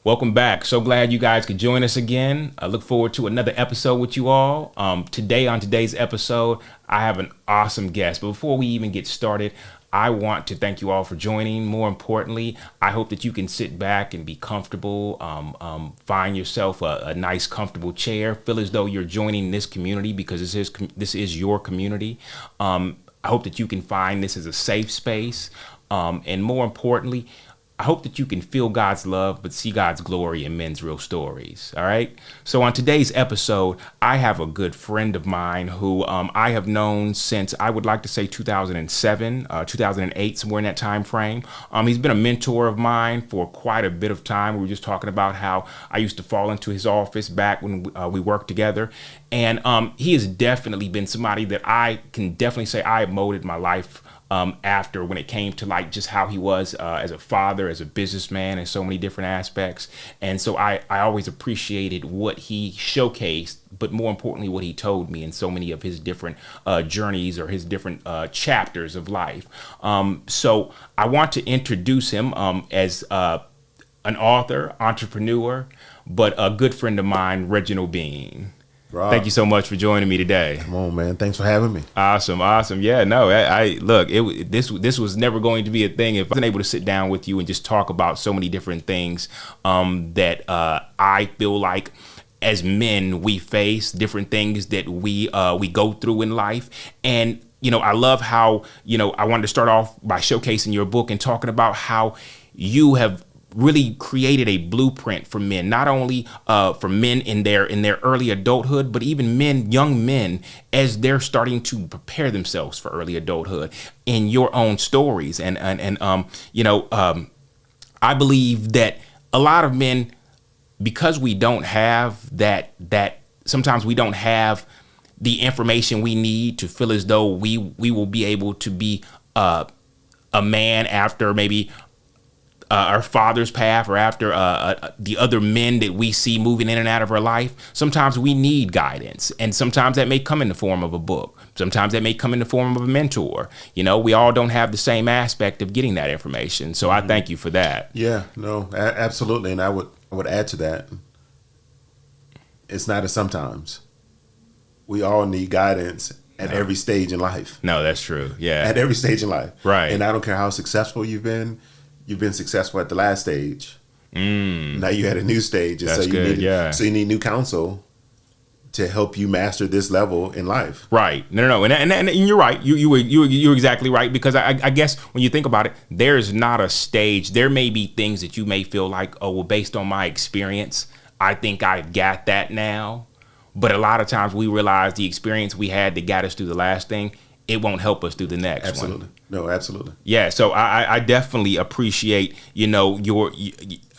Welcome back. So glad you guys could join us again. I look forward to another episode with you all. Today, on today's episode, I have an awesome guest. But before we even get started, I want to thank you all for joining. More importantly, I hope that you can sit back and be comfortable, find yourself a nice, comfortable chair, feel as though you're joining this community because this is your community. I hope that you can find this as a safe space. And more importantly, I hope that you can feel God's love, but see God's glory in men's real stories. All right. So on today's episode, I have a good friend of mine who I have known since, I would like to say 2007, 2008, somewhere in that time frame. He's been a mentor of mine for quite a bit of time. We were just talking about how I used to fall into his office back when we worked together. And he has definitely been somebody that I can definitely say I have molded my life after, when it came to like just how he was as a father, as a businessman, and so many different aspects. And so I always appreciated what he showcased, but more importantly, what he told me in so many of his different journeys or his different chapters of life. So I want to introduce him as an author, entrepreneur, but a good friend of mine, Reginald Bean. Rob, thank you so much for joining me today. Come on, man. Thanks for having me. Awesome. Yeah, no, I look, this was never going to be a thing if I wasn't able to sit down with you and just talk about so many different things that I feel like as men we face, different things that we go through in life. And I love how, I wanted to start off by showcasing your book and talking about how you have really created a blueprint for men, not only for men in their early adulthood, but even young men, as they're starting to prepare themselves for early adulthood in your own stories. And I believe that a lot of men, because we don't have that sometimes we don't have the information we need to feel as though we will be able to be a man after maybe our father's path, or after the other men that we see moving in and out of our life. Sometimes we need guidance, and sometimes that may come in the form of a book. Sometimes that may come in the form of a mentor. We all don't have the same aspect of getting that information. So I thank you for that. Yeah, no, absolutely. And I would add to that, it's not a sometimes. We all need guidance at every stage in life. No, that's true. Yeah. At every stage in life. Right. And I don't care how successful you've been successful at the last stage. Now you're at a new stage. And That's good, yeah. So you need new counsel to help you master this level in life. Right. No. And you're right. You're exactly right. Because I guess when you think about it, there's not a stage. There may be things that you may feel like, oh, well, based on my experience, I think I've got that now. But a lot of times we realize the experience we had that got us through the last thing, it won't help us through the next one. Absolutely. No, absolutely. Yeah, so I definitely appreciate, your,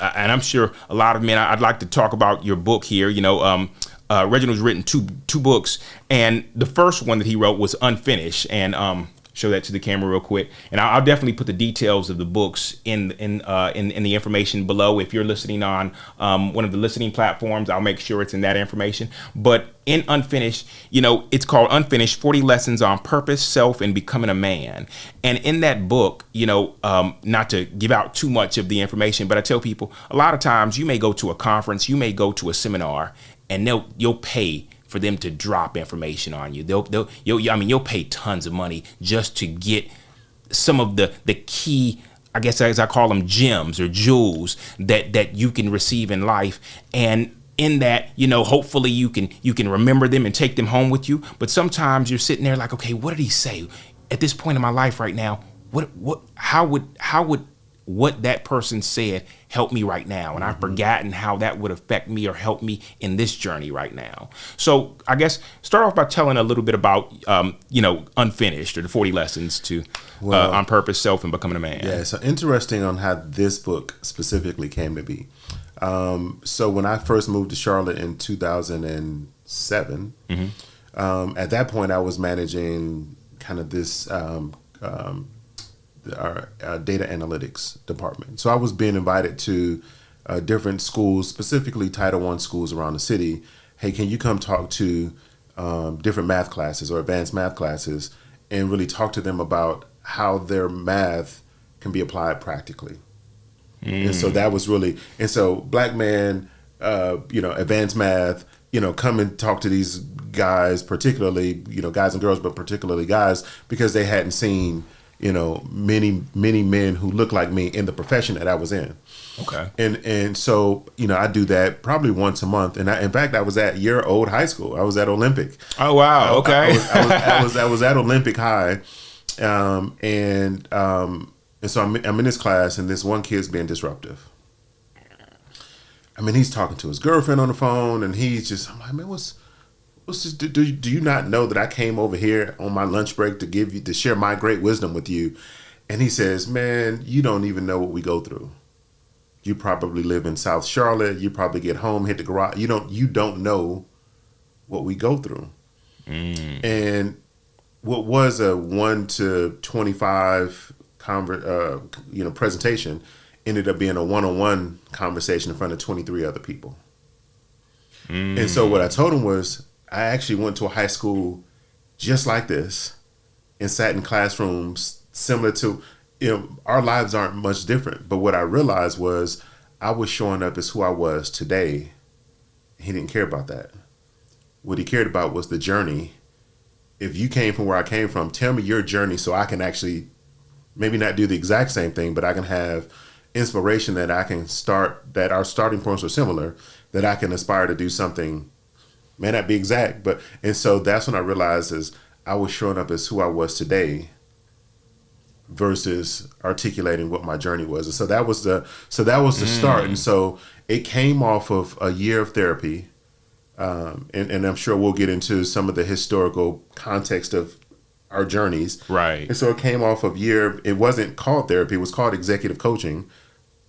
and I'm sure a lot of men, I'd like to talk about your book here. Reginald's written two books, and the first one that he wrote was Unfinished, and show that to the camera real quick. And I'll definitely put the details of the books in the information below. If you're listening on one of the listening platforms, I'll make sure it's in that information. But in Unfinished, it's called Unfinished: 40 Lessons on Purpose, Self, and Becoming a Man. And in that book, not to give out too much of the information, but I tell people a lot of times you may go to a conference, you may go to a seminar, and you'll pay for them to drop information on you. You'll pay tons of money just to get some of the key, I guess as I call them, gems or jewels that you can receive in life. And in that, hopefully you can remember them and take them home with you. But sometimes you're sitting there like, okay, what did he say at this point in my life right now? How would what that person said help me right now? And I've forgotten how that would affect me or help me in this journey right now. So I guess start off by telling a little bit about, Unfinished, or the 40 lessons to on purpose, self, and becoming a man. Yeah, so interesting on how this book specifically came to be. So when I first moved to Charlotte in 2007, at that point I was managing kind of this our data analytics department. So I was being invited to different schools, specifically Title I schools around the city. Hey, can you come talk to different math classes or advanced math classes and really talk to them about how their math can be applied practically? And so that was really, and so black man, advanced math, come and talk to these guys, particularly, guys and girls, but particularly guys, because they hadn't seen, many men who looked like me in the profession that I was in. Okay. And so, I do that probably once a month. And in fact, I was at year old high school. I was at Olympic. Oh, wow. Okay. I was at Olympic High. And so I'm in this class, and this one kid's being disruptive. I mean, he's talking to his girlfriend on the phone, and I'm like, man, what's this? Do you not know that I came over here on my lunch break to share my great wisdom with you? And he says, man, you don't even know what we go through. You probably live in South Charlotte. You probably get home, hit the garage. You don't know what we go through. And what was a 1 to 25 presentation ended up being a one-on-one conversation in front of 23 other people. And so what I told him was, I actually went to a high school just like this and sat in classrooms similar to, our lives aren't much different. But what I realized was I was showing up as who I was today. He didn't care about that. What he cared about was the journey. If you came from where I came from, tell me your journey so I can actually maybe not do the exact same thing, but I can have inspiration that I can start, that our starting points are similar, that I can aspire to do something, may not be exact, and so that's when I realized is I was showing up as who I was today versus articulating what my journey was. And so that was the start. And so it came off of a year of therapy. And I'm sure we'll get into some of the historical context of our journeys. Right. And so it came off of it wasn't called therapy, it was called executive coaching,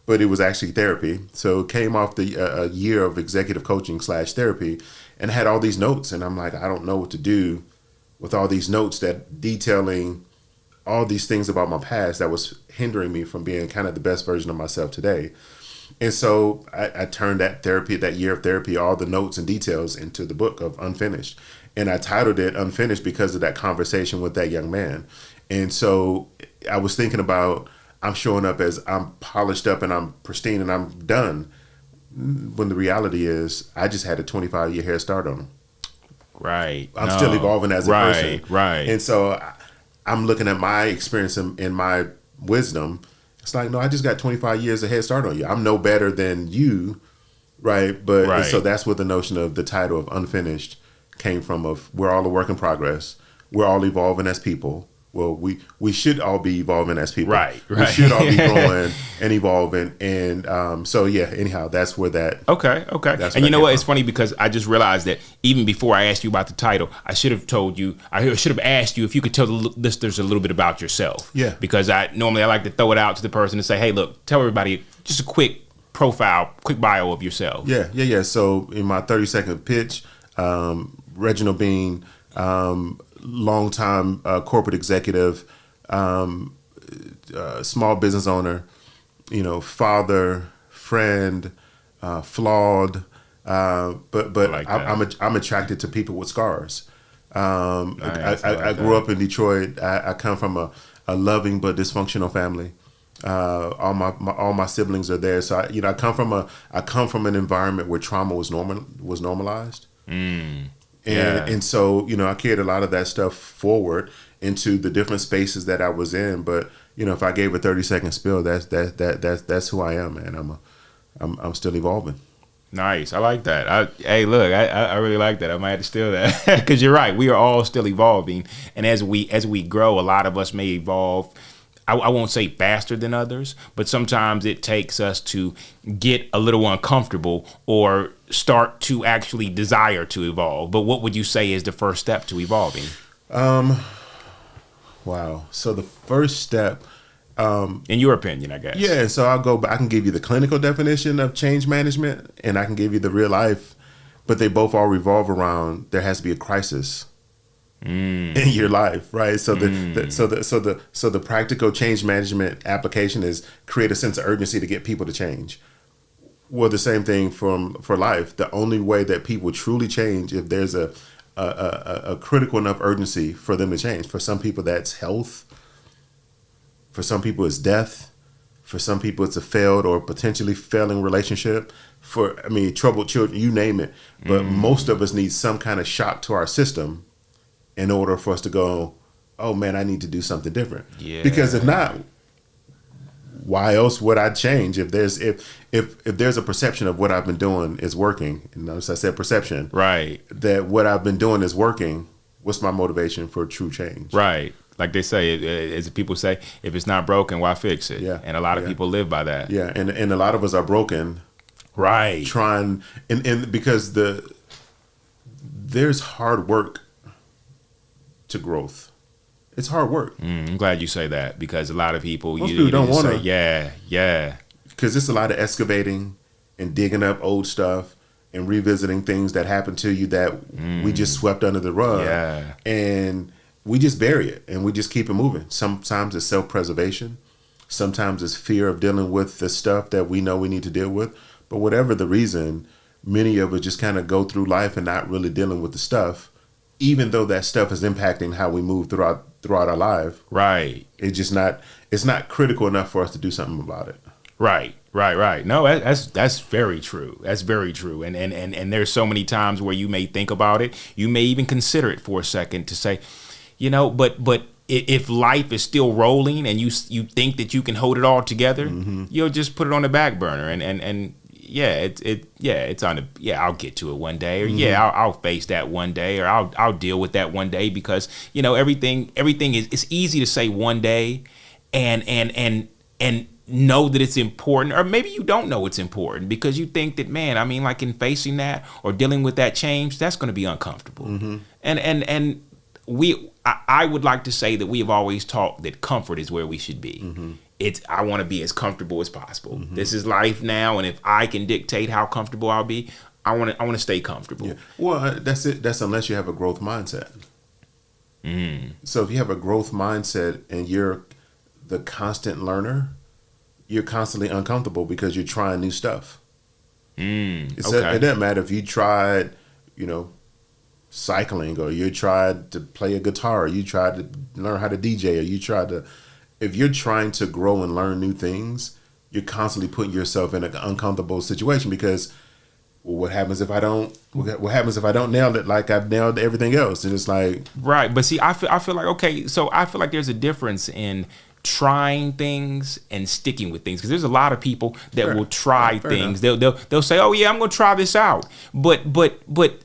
but it was actually therapy. So it came off a year of executive coaching / therapy, and had all these notes. And I'm like, I don't know what to do with all these notes that detailing all these things about my past that was hindering me from being kind of the best version of myself today. And so I turned that year of therapy, all the notes and details, into the book of Unfinished. And I titled it Unfinished because of that conversation with that young man. And so I was thinking about, I'm showing up as I'm polished up and I'm pristine and I'm done, when the reality is I just had a 25-year head start on him. Right. I'm still evolving as a person. Right. And so I'm looking at my experience and my wisdom. It's like, no, I just got 25 years of head start on you. I'm no better than you, right? But and so that's what the notion of the title of Unfinished came from, of we're all a work in progress. We're all evolving as people. Well, we should all be evolving as people. Right. We should all be growing and evolving. And so, yeah, anyhow, that's where that. Okay. And you know what? It's funny because I just realized that even before I asked you about the title, I should have asked you if you could tell the listeners a little bit about yourself. Yeah. Because I like to throw it out to the person and say, hey, look, tell everybody just a quick profile, quick bio of yourself. Yeah. So in my 30-second pitch, Reginald Bean, longtime corporate executive, small business owner, father, friend, flawed, but like I'm attracted to people with scars. Nice, I grew up in Detroit. I come from a loving but dysfunctional family. All my siblings are there, so I come from an environment where trauma was normalized. And so, I carried a lot of that stuff forward into the different spaces that I was in. But, if I gave a 30-second spill, that's who I am, man. I'm still evolving. Nice. I like that. I really like that. I might have to steal that because you're right. We are all still evolving. And as we grow, a lot of us may evolve. I won't say faster than others, but sometimes it takes us to get a little uncomfortable or start to actually desire to evolve. But what would you say is the first step to evolving? Wow. So the first step, in your opinion, I guess. Yeah. So I can give you the clinical definition of change management, and I can give you the real life, but they both all revolve around there has to be a crisis in your life, right? So the practical change management application is create a sense of urgency to get people to change. Well, the same thing for life. The only way that people truly change if there's a critical enough urgency for them to change. For some people, that's health. For some people, it's death. For some people, it's a failed or potentially failing relationship. Troubled children, you name it. But most of us need some kind of shock to our system in order for us to go, oh man, I need to do something different. Yeah. Because if not, why else would I change? If there's a perception of what I've been doing is working, and notice I said perception, right? That what I've been doing is working. What's my motivation for true change? Right. Like they say, as people say, if it's not broken, why fix it? Yeah. And a lot of people live by that. Yeah, and a lot of us are broken. Right. Trying and because there's hard work to growth. It's hard work. I'm glad you say that, because a lot of people, Most people don't want to. Yeah. Because it's a lot of excavating and digging up old stuff and revisiting things that happened to you that we just swept under the rug. Yeah. And we just bury it and we just keep it moving. Sometimes it's self-preservation. Sometimes it's fear of dealing with the stuff that we know we need to deal with. But whatever the reason, many of us just kind of go through life and not really dealing with the stuff, even though that stuff is impacting how we move throughout our life. Right. It's not critical enough for us to do something about it. Right. No, that's very true. That's very true. And there's so many times where you may think about it. You may even consider it for a second to say, but if life is still rolling and you think that you can hold it all together, you'll just put it on the back burner and it's on the I'll get to it one day, or I'll face that one day, or I'll deal with that one day, because everything is, it's easy to say one day and know that it's important, or maybe you don't know it's important because you think that, man, I mean, like in facing that or dealing with that change, that's going to be uncomfortable. And I would like to say that we have always taught that comfort is where we should be. I want to be as comfortable as possible. This is life now, and if I can dictate how comfortable I'll be, I want to stay comfortable. Yeah. Well, that's it. That's unless you have a growth mindset. So if you have a growth mindset and you're the constant learner, you're constantly uncomfortable because you're trying new stuff. It doesn't matter if you tried, cycling, or you tried to play a guitar, or you tried to learn how to DJ, or you tried to. If you're trying to grow and learn new things, you're constantly putting yourself in an uncomfortable situation, because what happens if I don't? What happens if I don't nail it like I've nailed everything else? And it's like, right. But see, I feel like, okay, so I feel like there's a difference in trying things and sticking with things, because there's a lot of people that will try things. They'll say, oh yeah, I'm gonna try this out, but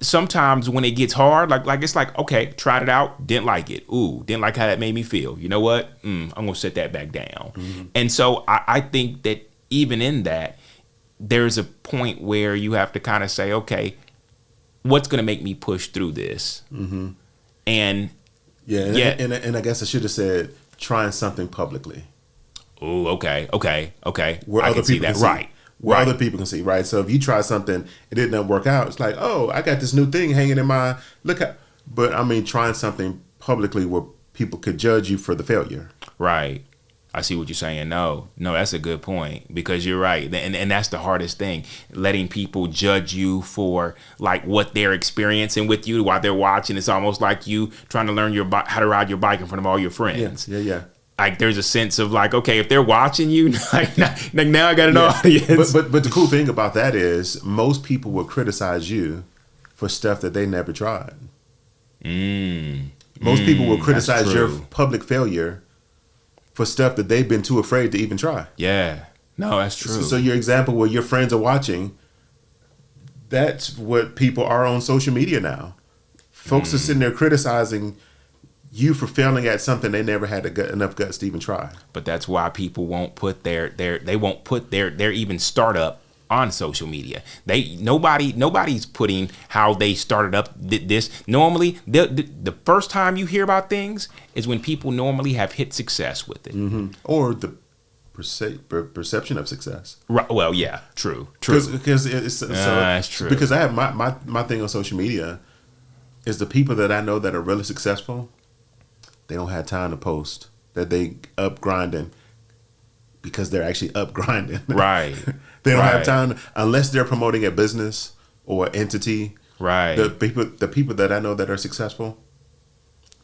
sometimes when it gets hard, like it's like, okay, tried it out, didn't like it, didn't like how that made me feel, you know what, I'm gonna set that back down. And so I think that even in that, there's a point where you have to kind of say, okay, what's gonna make me push through this? And and I guess I should have said trying something publicly. Oh, okay. Where I other can see people that, can see, right? Where other people can see, right? So if you try something, it didn't work out. It's like, oh, I got this new thing hanging in my look. But I mean, trying something publicly where people could judge you for the failure. Right. I see what you're saying. No, that's a good point, because you're right. And that's the hardest thing, letting people judge you for like what they're experiencing with you while they're watching. It's almost like you trying to learn how to ride your bike in front of all your friends. Yeah. Like there's a sense of like, okay, if they're watching you, like now I got an audience. But the cool thing about that is most people will criticize you for stuff that they never tried. Most people will criticize your public failure for stuff that they've been too afraid to even try. Yeah. No, that's true. So your example where your friends are watching, that's what people are on social media now. Folks are sitting there criticizing you for failing at something they never had enough guts to even try. But that's why people won't put their even startup on social media. Nobody's putting how they started up this. Normally, the first time you hear about things is when people normally have hit success with it, or the perception of success. Right. Well, yeah, true. Because it's that's true. Because I have my thing on social media is the people that I know that are really successful. They don't have time to post that they up grinding, because they're actually up grinding. Right. They don't have time unless they're promoting a business or entity. Right. The people that I know that are successful,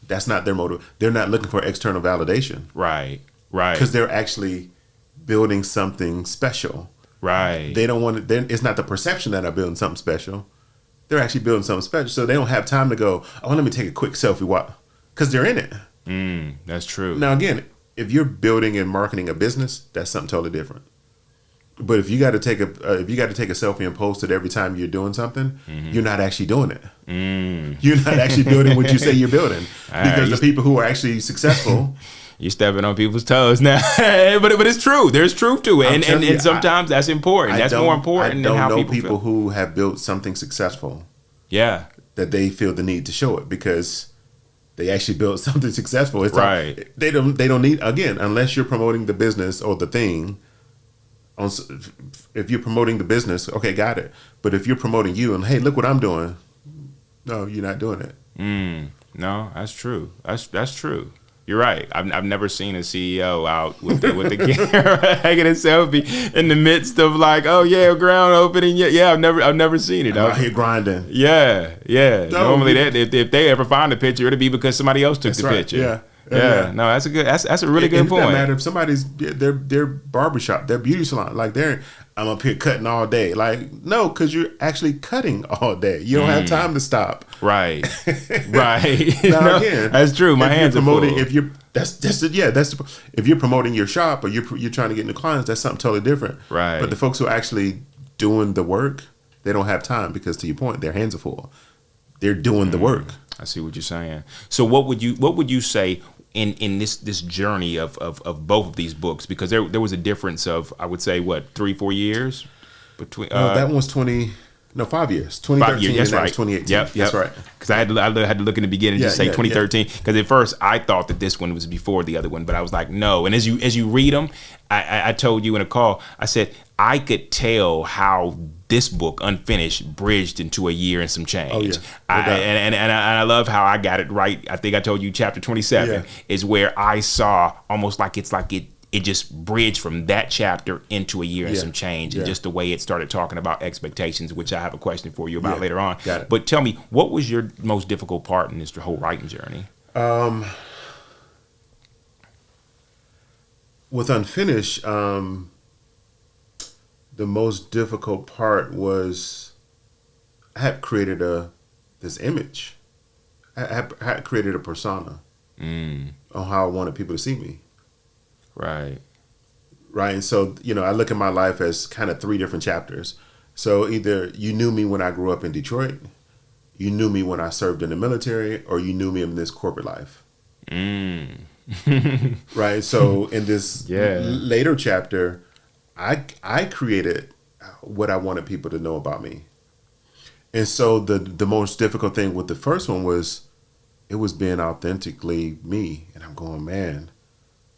that's not their motive. They're not looking for external validation. Right. Because they're actually building something special. Right. They don't want to, it's not the perception that I'm building something special. They're actually building something special. So they don't have time to go, oh, let me take a quick selfie walk. Because they're in it. That's true. Now, again, if you're building and marketing a business, that's something totally different. But if you got to take a selfie and post it every time you're doing something, you're not actually doing it. You're not actually building what you say you're building. Because the people who are actually successful, you're stepping on people's toes now. but it's true. There's truth to it. And sometimes that's important. That's more important than how people feel. Who have built something successful. Yeah. That they feel the need to show it because they actually built something successful. It's right. Like, they don't need, again, unless you're promoting the business or the thing. If you're promoting the business, okay, got it. But if you're promoting you and, hey, look what I'm doing. No, you're not doing it. No, that's true. That's true. You're right. I've never seen a CEO out with the camera taking a selfie in the midst of like, oh yeah, ground opening. Yeah, I've never seen it. I'm out here grinding. Yeah. Normally, if they ever find a picture, it'll be because somebody else took the picture. Yeah. No, that's a really good point. It doesn't matter if somebody's their barbershop, their beauty salon, like I'm up here cutting all day. Like, no, because you're actually cutting all day. You don't have time to stop. Right. Now, again, that's true. My hands are full. If you're promoting your shop or you're trying to get new clients, that's something totally different. Right. But the folks who are actually doing the work, they don't have time because, to your point, their hands are full. They're doing the work. I see what you're saying. So what would you say in this journey of both of these books? Because there was a difference of, I would say, what, 3-4 years between. That one was 5 years. 2013. 5 years. That's right. 2018. Yep. That's right. Because I had to look in the beginning and just say 2013. Because at first I thought that this one was before the other one, but I was like, no. And as you read them, I told you in a call, I said I could tell how this book, Unfinished, bridged into a year and some change. Oh, yeah. And I love how I got it right. I think I told you chapter 27 is where I saw almost like it just bridged from that chapter into a year and some change, and just the way it started talking about expectations, which I have a question for you about later on. Got it. But tell me, what was your most difficult part in this whole writing journey? With Unfinished, the most difficult part was I had created this image. I had created a persona on how I wanted people to see me. Right. And so, I look at my life as kind of 3 different chapters. So either you knew me when I grew up in Detroit, you knew me when I served in the military, or you knew me in this corporate life. Right. So in this later chapter, I created what I wanted people to know about me. And so the most difficult thing with the first one was it was being authentically me. And I'm going, man,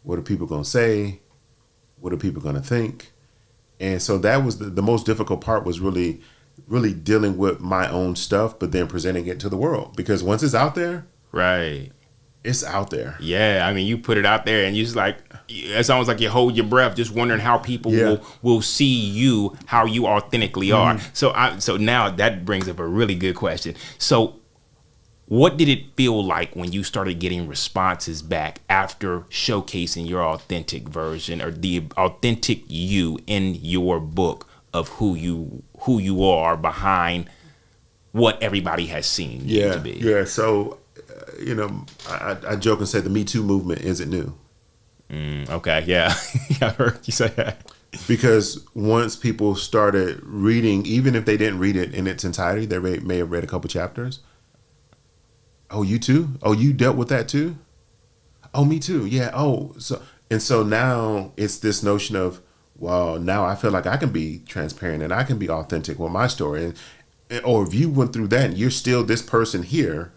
what are people going to say? What are people going to think? And so that was the most difficult part, was really, really dealing with my own stuff, but then presenting it to the world. Because once it's out there, right, it's out there. Yeah, I mean, you put it out there, and you just like, it's almost like you hold your breath, just wondering how people will see you, how you authentically are. So now that brings up a really good question. So what did it feel like when you started getting responses back after showcasing your authentic version, or the authentic you in your book of who you are behind what everybody has seen you to be? Yeah. So, I joke and say the Me Too movement isn't new. Okay. Yeah. I heard you say that. Because once people started reading, even if they didn't read it in its entirety, they may have read a couple chapters. Oh, you too? Oh, you dealt with that too? Oh, me too. Yeah. Oh, so now it's this notion of, well, now I feel like I can be transparent and I can be authentic with my story. Or if you went through that and you're still this person here,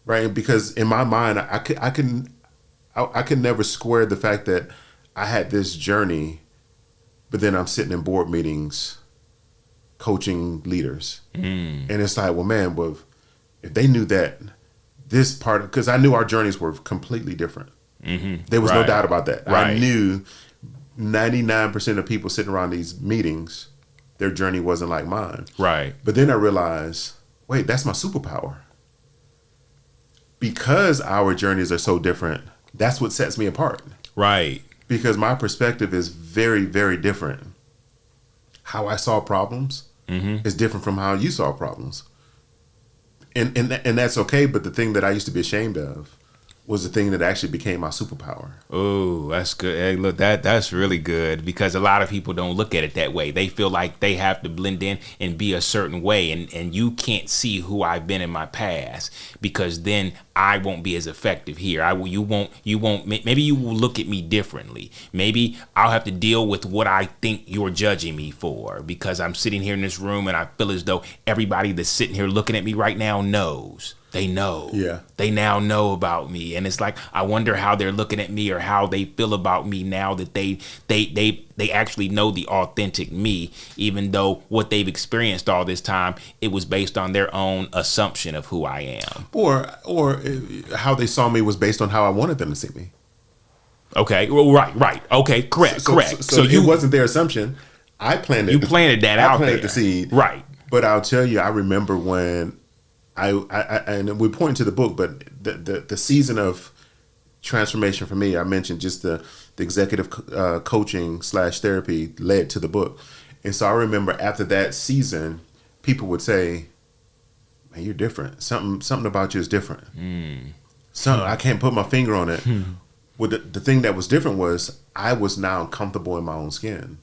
right? Because in my mind, I can never square the fact that I had this journey, but then I'm sitting in board meetings coaching leaders. And it's like, well, man, if they knew that this part, because I knew our journeys were completely different. There was no doubt about that. I knew 99% of people sitting around these meetings, their journey wasn't like mine. Right. But then I realized, wait, that's my superpower. Because our journeys are so different, that's what sets me apart. Right. because my perspective is very, very different. How I saw problems is different from how you saw problems. And that's okay, but the thing that I used to be ashamed of was the thing that actually became my superpower. Oh, that's good. Hey, look, that's really good, because a lot of people don't look at it that way. They feel like they have to blend in and be a certain way, and you can't see who I've been in my past, because then I won't be as effective here. You won't. Maybe you will look at me differently. Maybe I'll have to deal with what I think you're judging me for, because I'm sitting here in this room and I feel as though everybody that's sitting here looking at me right now knows. They know. Yeah. They now know about me. And it's like, I wonder how they're looking at me, or how they feel about me now that they actually know the authentic me, even though what they've experienced all this time, it was based on their own assumption of who I am. Or how they saw me was based on how I wanted them to see me. Okay. Well, right. Okay. Correct. So it wasn't their assumption. I planted. You planted that out there. I planted the seed. Right. But I'll tell you, I remember when I and we point to the book, but the season of transformation for me, I mentioned just the executive coaching / therapy led to the book. And so I remember after that season, people would say, "Man, you're different. Something about you is different." So I can't put my finger on it. Well, the thing that was different was I was now comfortable in my own skin.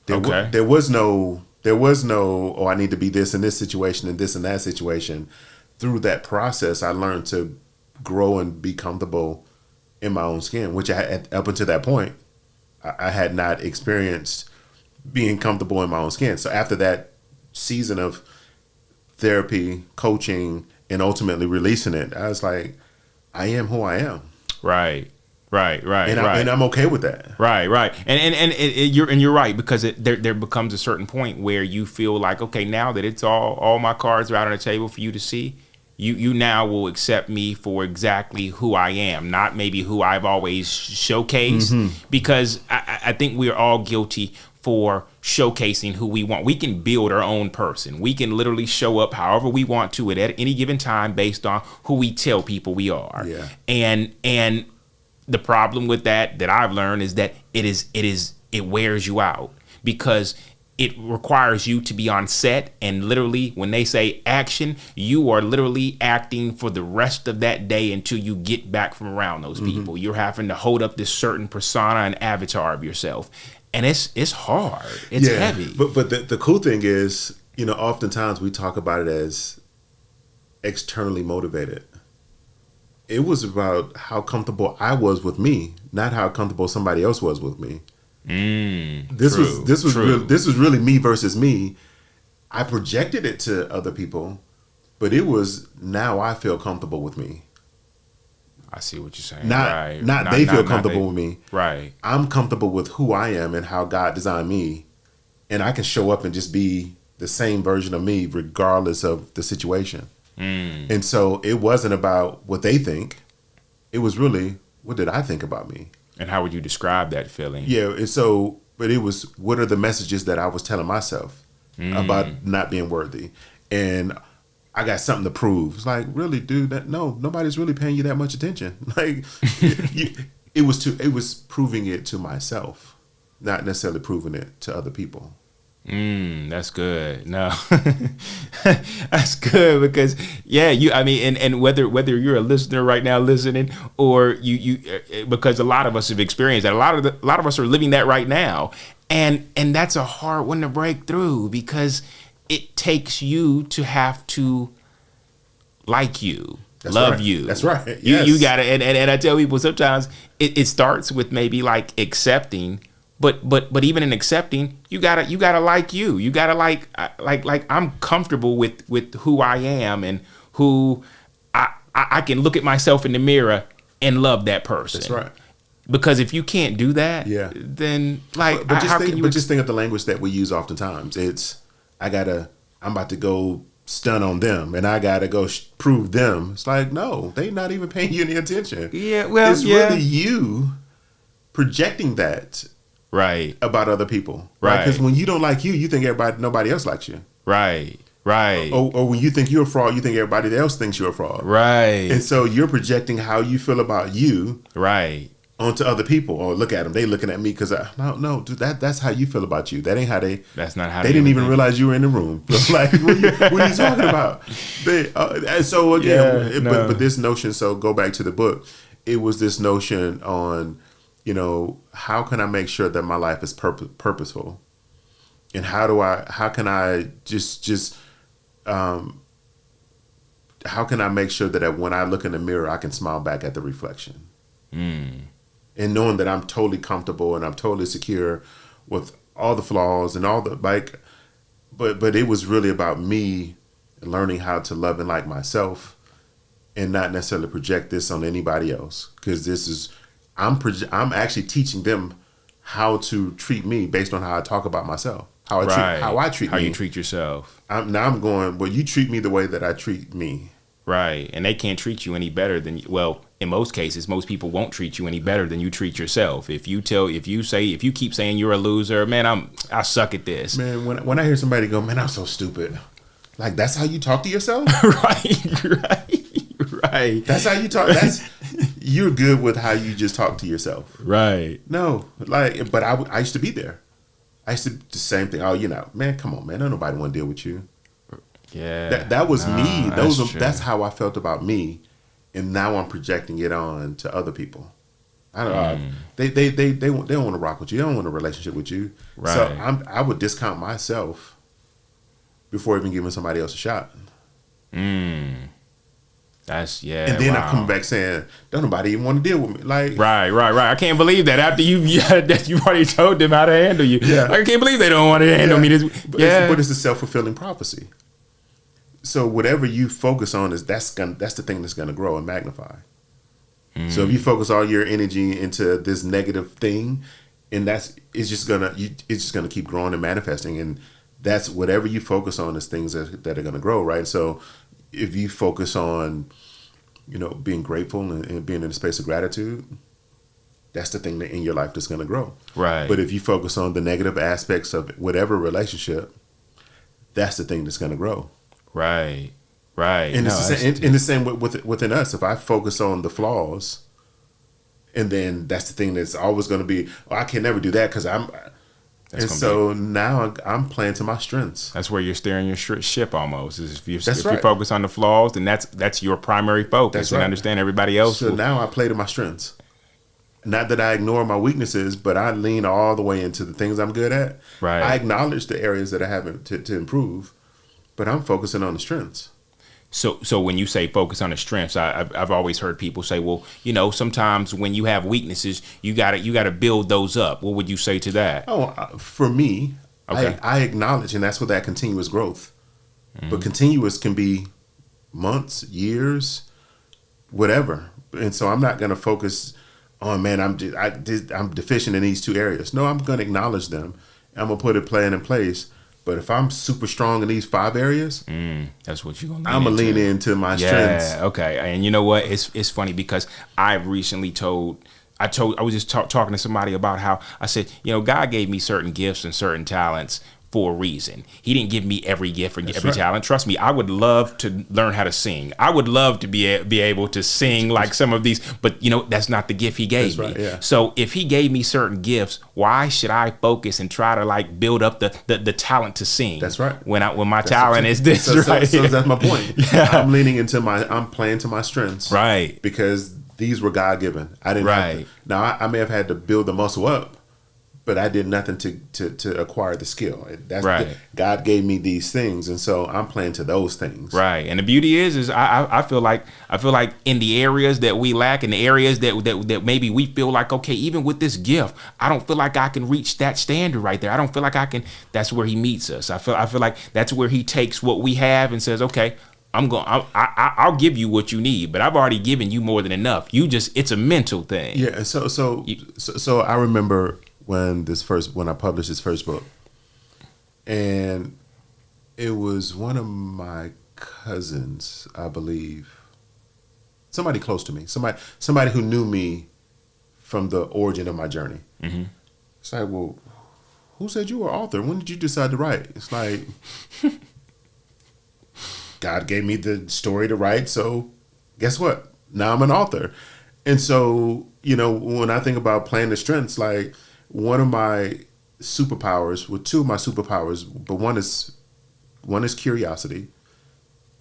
There was no, oh, I need to be this in this situation and this in that situation. Through that process, I learned to grow and be comfortable in my own skin, which up until that point, I had not experienced being comfortable in my own skin. So after that season of therapy, coaching, and ultimately releasing it, I was like, I am who I am. Right. And I'm okay with that. Right. And you're right, because there becomes a certain point where you feel like, okay, now that it's all my cards are out on the table for you to see, you now will accept me for exactly who I am, not maybe who I've always showcased, because I think we're all guilty for showcasing who we want. We can build our own person. We can literally show up however we want to at any given time based on who we tell people we are. Yeah. And the problem with that I've learned is that it wears you out, because it requires you to be on set, and literally when they say action, you are literally acting for the rest of that day until you get back from around those people. You're having to hold up this certain persona and avatar of yourself, and it's hard. It's heavy. But the cool thing is, oftentimes we talk about it as externally motivated. It was about how comfortable I was with me, not how comfortable somebody else was with me. This was really me versus me. I projected it to other people, but it was now I feel comfortable with me. I see what you're saying. Not they feel comfortable with me. Right. I'm comfortable with who I am and how God designed me, and I can show up and just be the same version of me regardless of the situation. And so it wasn't about what they think. It was really, what did I think about me? And how would you describe that feeling? Yeah. And so, but it was, what are the messages that I was telling myself about not being worthy? And I got something to prove. It's like, really, dude, nobody's really paying you that much attention. Like, it was proving it to myself, not necessarily proving it to other people. That's good. No, that's good, because and whether you're a listener right now listening, or you because a lot of us have experienced that. A lot of us are living that right now, and that's a hard one to break through, because it takes you to have to like you. That's love right. you. That's right. Yes. You gotta, and I tell people sometimes it starts with maybe like accepting. But even in accepting, you gotta like you. You gotta like I'm comfortable with who I am, and who I can look at myself in the mirror and love that person. That's right. Because if you can't do that, then like how can you? But just think of the language that we use oftentimes. It's I'm about to go stun on them, and I gotta go prove them. It's like, no, they not even paying you any attention. Yeah, well, it's really you projecting that. Right. About other people. Right. Because when you don't like you think nobody else likes you. Right. Or when you think you're a fraud, you think everybody else thinks you're a fraud. Right. And so you're projecting how you feel about you. Right. onto other people. Or look at them, they looking at me because no, dude, that's how you feel about you. That ain't how they. That's not how they didn't even realize you were in the room. Like, what are you talking about? And so again, but this notion. So go back to the book. It was this notion on, how can I make sure that my life is purposeful, and how can I how can I make sure that when I look in the mirror, I can smile back at the reflection? And knowing that I'm totally comfortable and I'm totally secure with all the flaws and all the but it was really about me learning how to love and like myself and not necessarily project this on anybody else. Because I'm actually teaching them how to treat me based on how I talk about myself. How I treat how me. you treat yourself. I'm going, well, you treat me the way that I treat me. Right. And they can't treat you any better than in most cases, most people won't treat you any better than you treat yourself. If you keep saying you're a loser, man, I suck at this. Man, when I hear somebody go, man, I'm so stupid. Like, that's how you talk to yourself? Right. That's how you talk. You're good with how you just talk to yourself. Right. No, but I used to be there. I used to do the same thing. Oh, man, come on, man. Don't nobody want to deal with you. Yeah. That was me. That's how I felt about me. And now I'm projecting it on to other people. I don't know. They don't want to rock with you. They don't want a relationship with you. Right. So I would discount myself before even giving somebody else a shot. That's And then I come back saying, don't nobody even want to deal with me. Like, right. I can't believe that after you've already told them how to handle you. Yeah. I can't believe they don't want to handle me. But it's a self-fulfilling prophecy. So whatever you focus on that's the thing that's gonna grow and magnify. So if you focus all your energy into this negative thing, and it's just gonna keep growing and manifesting, and that's whatever you focus on is things that are gonna grow, right? So if you focus on, being grateful and being in a space of gratitude, that's the thing that in your life that's gonna grow. Right. But if you focus on the negative aspects of whatever relationship, that's the thing that's gonna grow. Right. And it's the same within us. If I focus on the flaws, and then that's the thing that's always going to be, I can never do that because now I'm playing to my strengths. That's where you're steering your ship almost. If you right. focus on the flaws, then that's your primary focus. That's and right. Understand everybody else. So now I play to my strengths. Not that I ignore my weaknesses, but I lean all the way into the things I'm good at. Right. I acknowledge the areas that I have to improve, but I'm focusing on the strengths. So when you say focus on the strengths, I've always heard people say, well, sometimes when you have weaknesses, you gotta build those up. What would you say to that? For me, okay. I acknowledge, and that's what that continuous growth. But continuous can be months, years, whatever. And so I'm not gonna focus on, man, I'm deficient in these two areas. No, I'm gonna acknowledge them. I'm gonna put a plan in place. But if I'm super strong in these 5 areas, that's what you're gonna. I'm gonna lean into my strengths. Okay. And you know what? It's funny because I've recently I was just talking to somebody about how I said, God gave me certain gifts and certain talents for a reason. He didn't give me every gift or every talent. Trust me, I would love to learn how to sing. I would love to be able to sing like some of these, but that's not the gift he gave me. Yeah. So if he gave me certain gifts, why should I focus and try to build up the talent to sing? That's right. When my talent is this, right? So that's my point. Yeah. I'm leaning into I'm playing to my strengths. Right. Because these were God given. I didn't have to, now I may have had to build the muscle up, but I did nothing to acquire the skill. That's right. God gave me these things, and so I'm playing to those things. Right. And the beauty is I feel like in the areas that we lack, in the areas that maybe we feel like, okay, even with this gift, I don't feel like I can reach that standard right there. I don't feel like I can. That's where he meets us. I feel like that's where he takes what we have and says, okay, I'll give you what you need, but I've already given you more than enough. It's a mental thing. Yeah. So I remember when I published this first book, and it was one of my cousins, I believe, somebody close to me, somebody who knew me from the origin of my journey. Mm-hmm. It's like, well, who said you were an author? When did you decide to write? It's like, God gave me the story to write, so guess what? Now I'm an author. And so when I think about playing the strengths, like one of my superpowers, well, two of my superpowers, but one is curiosity,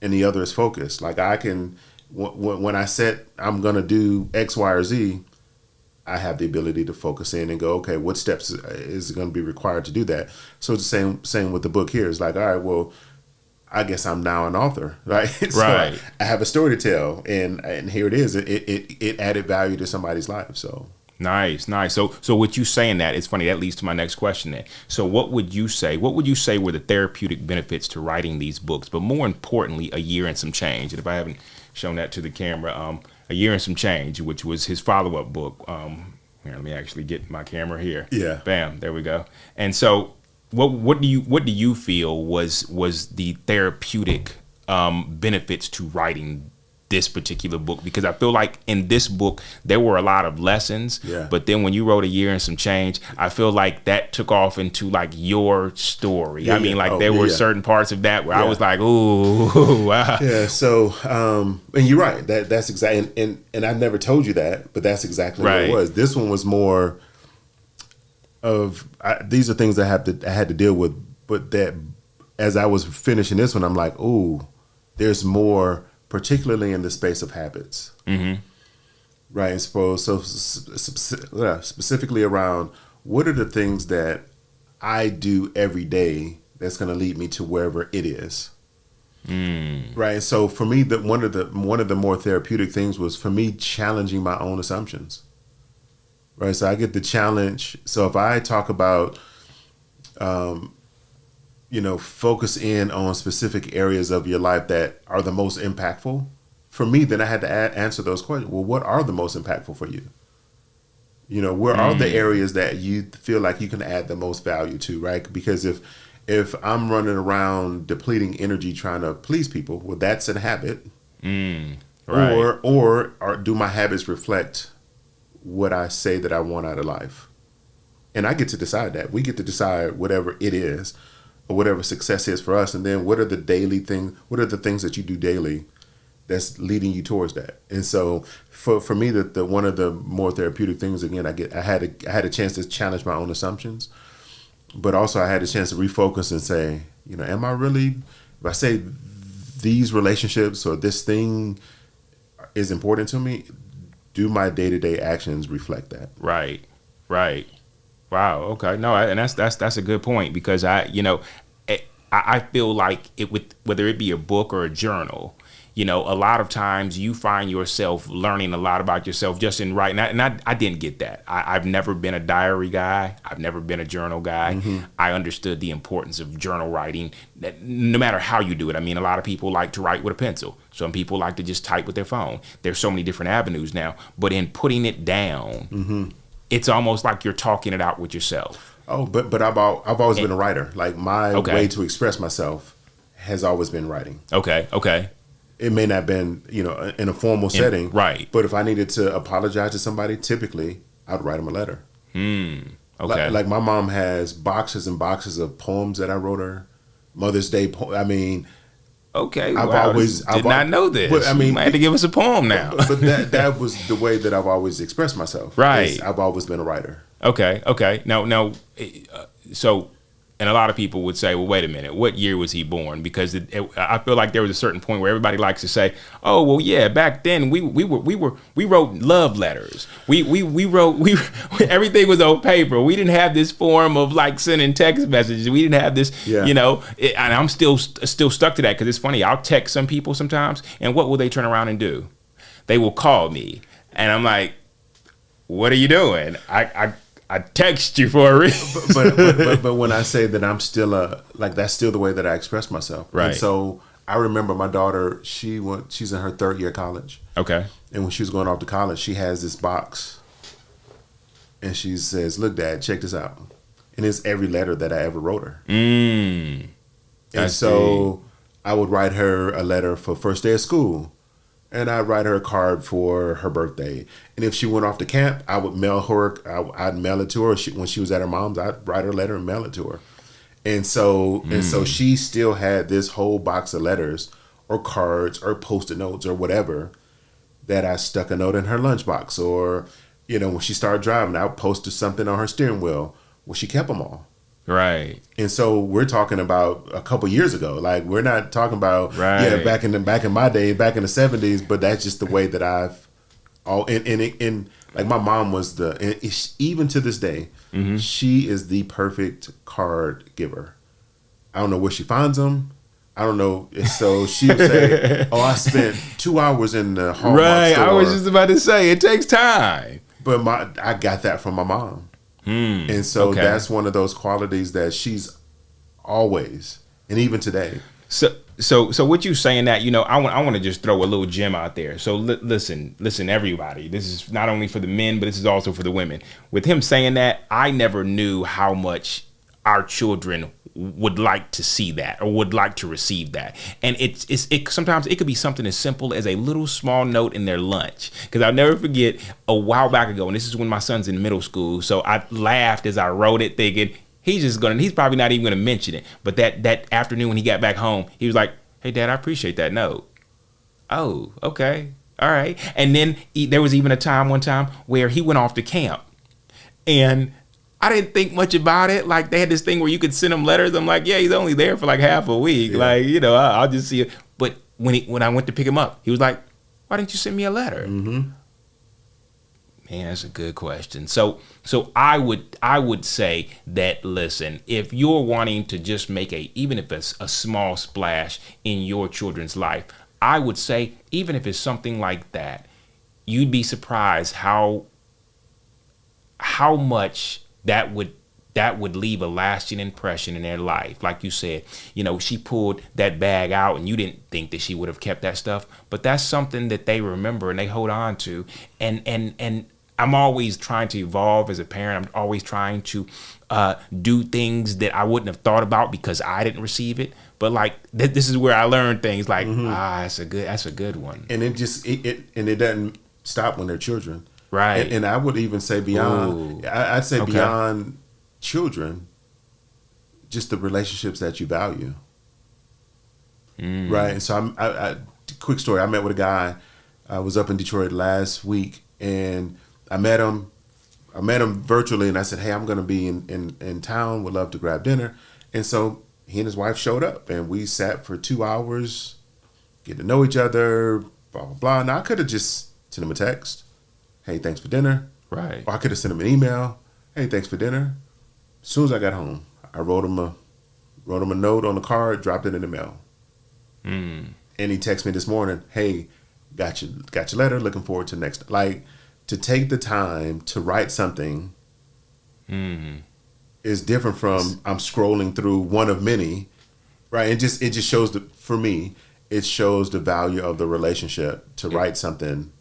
and the other is focus. Like I can, when I set I'm gonna do X, Y, or Z, I have the ability to focus in and go, okay, what steps is going to be required to do that? So it's the same with the book here. It's like, all right, well, I guess I'm now an author, right? So Right. I have a story to tell, and here it is. It added value to somebody's life. So Nice. So what you saying that, it's funny, that leads to my next question then. So what would you say were the therapeutic benefits to writing these books, but more importantly, A Year and Some Change? And if I haven't shown that to the camera, A Year and Some Change, which was his follow-up book. Here, let me actually get my camera here. Yeah. Bam, there we go. And so what do you feel was the therapeutic benefits to writing this particular book? Because I feel like in this book there were a lot of lessons, but then when you wrote A Year and Some Change, I feel like that took off into like your story. There were certain parts of that where I was like, ooh, wow. Yeah. So, and you're right. That's exactly, and I never told you that, but that's exactly what it was. This one was more of these are things I had to deal with, but that as I was finishing this one, I'm like, ooh, there's more, particularly in the space of habits. Mm-hmm. Right. So specifically around what are the things that I do every day that's going to lead me to wherever it is. Right. So for me, one of the more therapeutic things was for me challenging my own assumptions. Right. So I get the challenge. So if I talk about, focus in on specific areas of your life that are the most impactful for me, then I had to answer those questions. Well, what are the most impactful for you? Where are the areas that you feel like you can add the most value to, right? Because if I'm running around depleting energy trying to please people, well, that's a habit. Right. Or do my habits reflect what I say that I want out of life? And I get to decide that. We get to decide whatever it is, or whatever success is for us. And then what are the daily things? What are the things that you do daily that's leading you towards that? And so for me, the one of the more therapeutic things, again, I had a chance to challenge my own assumptions, but also I had a chance to refocus and say, am I really, if I say these relationships or this thing is important to me, do my day-to-day actions reflect that? Right. Wow. Okay. No, and that's a good point, because I feel like whether it be a book or a journal, a lot of times you find yourself learning a lot about yourself just in writing. And I didn't get that. I've never been a diary guy. I've never been a journal guy. Mm-hmm. I understood the importance of journal writing, no matter how you do it. I mean, a lot of people like to write with a pencil. Some people like to just type with their phone. There's so many different avenues now. But in putting it down, mm-hmm. it's almost like you're talking it out with yourself. Oh, but I've always been a writer. Like my way to express myself has always been writing. Okay. It may not have been, in a formal setting. Right. But if I needed to apologize to somebody, typically I'd write them a letter. Okay. Like my mom has boxes and boxes of poems that I wrote her. Mother's Day I mean. Okay. I've wow. always did not know this. But, I mean, you might have to give us a poem now. But that was the way that I've always expressed myself. Right. I've always been a writer. Okay. Now, so, and a lot of people would say, well, wait a minute, what year was he born? Because I feel like there was a certain point where everybody likes to say, oh, well, yeah, back then we wrote love letters. We wrote everything was on paper. We didn't have this form of like sending text messages. We didn't have this, and I'm still stuck to that, because it's funny. I'll text some people sometimes, and what will they turn around and do? They will call me, and I'm like, what are you doing? I text you for a reason. But when I say that I'm still that's still the way that I express myself. Right. And so I remember my daughter, she's in her third year of college. Okay. And when she was going off to college, she has this box. And she says, look, Dad, check this out. And it's every letter that I ever wrote her. And so I would write her a letter for first day of school. And I'd write her a card for her birthday. And if she went off to camp, I would mail her. I'd mail it to her. When she was at her mom's, I'd write her a letter and mail it to her. And so she still had this whole box of letters or cards or Post-it notes or whatever that I stuck a note in her lunchbox, or When she started driving, I posted something on her steering wheel. Well, she kept them all. Right. And so we're talking about a couple years ago. Like, we're not talking about back in my day, back in the 70s, but that's just the way that I've like my mom was even to this day, she is the perfect card giver. I don't know where she finds them. I don't know. So she would say, "Oh, I spent 2 hours in the Hallmark store." I was just about to say it takes time. But I got that from my mom. And so that's one of those qualities that she's always, and even today. So what you saying that, I want to just throw a little gem out there. So listen, everybody, this is not only for the men, but this is also for the women. With him saying that, I never knew how much our children would like to see that or would like to receive that. And it sometimes it could be something as simple as a little small note in their lunch. Because I'll never forget a while back ago, and this is when my son's in middle school, so I laughed as I wrote it thinking he's probably not even gonna mention it. But that afternoon when he got back home, he was like, "Hey Dad, I appreciate that note." Oh, okay, all right. And then there was even one time where he went off to camp, and I didn't think much about it. Like, they had this thing where you could send him letters. I'm like, yeah, he's only there for like half a week. Yeah. Like, I'll just see it. But when I went to pick him up, he was like, "Why didn't you send me a letter?" Man, that's a good question. So I would say that, listen, if you're wanting to just make even if it's a small splash in your children's life, I would say, even if it's something like that, you'd be surprised how much that would leave a lasting impression in their life. Like you said, she pulled that bag out and you didn't think that she would have kept that stuff, but that's something that they remember and they hold on to. And I'm always trying to evolve as a parent. I'm always trying to do things that I wouldn't have thought about because I didn't receive it. But like this is where I learned things like, that's a good one. And it doesn't stop when they're children. Right. And I would even say beyond, I'd say beyond children, just the relationships that you value. Right. And so quick story. I met with a guy. I was up in Detroit last week, and I met him virtually, and I said, "Hey, I'm going to be in town. Would love to grab dinner." And so he and his wife showed up, and we sat for 2 hours, get to know each other, blah, blah, blah. Now, I could have just sent him a text. "Hey, thanks for dinner." Right. Or I could have sent him an email. "Hey, thanks for dinner." As soon as I got home, I wrote him a note on the card, dropped it in the mail. And he texted me this morning, "Hey, got your letter. Looking forward to next." Like, to take the time to write something is different from I'm scrolling through one of many, right? It just shows for me, it shows the value of the relationship to write something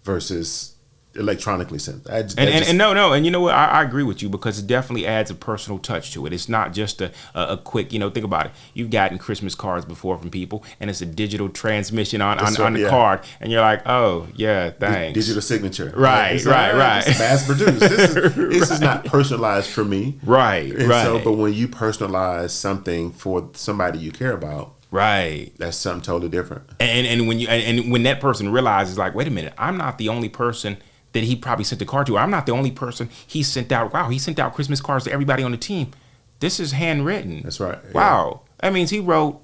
versus electronically sent. And no, and you know what? I agree with you, because it definitely adds a personal touch to it. It's not just a quick, think about it. You've gotten Christmas cards before from people, and it's a digital transmission on the card, and you're like, "Oh, yeah, thanks." Digital signature. Right. It's mass produced. This is not personalized for me. Right. So, but when you personalize something for somebody you care about, right, that's something totally different. And when that person realizes, like, wait a minute, I'm not the only person that he probably sent the card to. I'm not the only person he sent out. Wow, he sent out Christmas cards to everybody on the team. This is handwritten. That's right. Wow, that means he wrote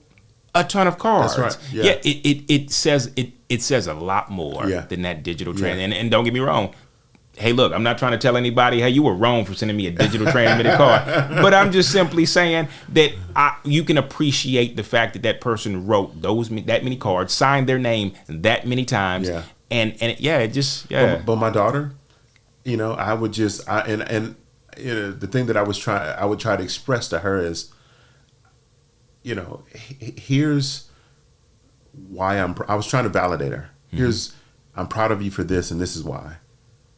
a ton of cards. That's right. Yeah, it says a lot more than that digital trend. And don't get me wrong. Hey, look, I'm not trying to tell anybody, hey, you were wrong for sending me a digital transmitted card. But I'm just simply saying that you can appreciate the fact that person wrote that many cards, signed their name that many times. Yeah. And But my daughter, I would just, the thing that I would try to express to her is, here's why I was trying to validate her. I'm proud of you for this, and this is why.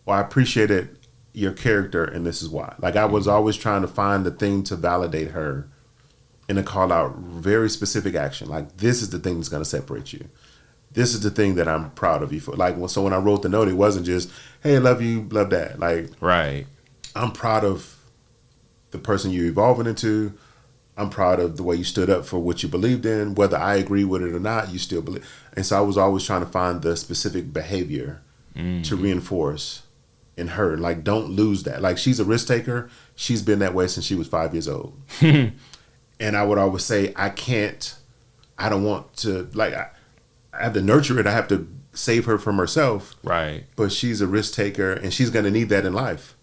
Well, I appreciated your character, and this is why. Like, I was always trying to find the thing to validate her and to call out very specific action. Like, this is the thing that's going to separate you. This is the thing that I'm proud of you for. Like, so when I wrote the note, it wasn't just, "Hey, I love you, love Dad." Like, right. I'm proud of the person you're evolving into. I'm proud of the way you stood up for what you believed in. Whether I agree with it or not, you still believe. And so I was always trying to find the specific behavior to reinforce in her. Like, don't lose that. Like, she's a risk taker. She's been that way since she was 5 years old. And I would always say, I don't want to, like, I have to nurture it. I have to save her from herself. Right. But she's a risk taker, and she's going to need that in life.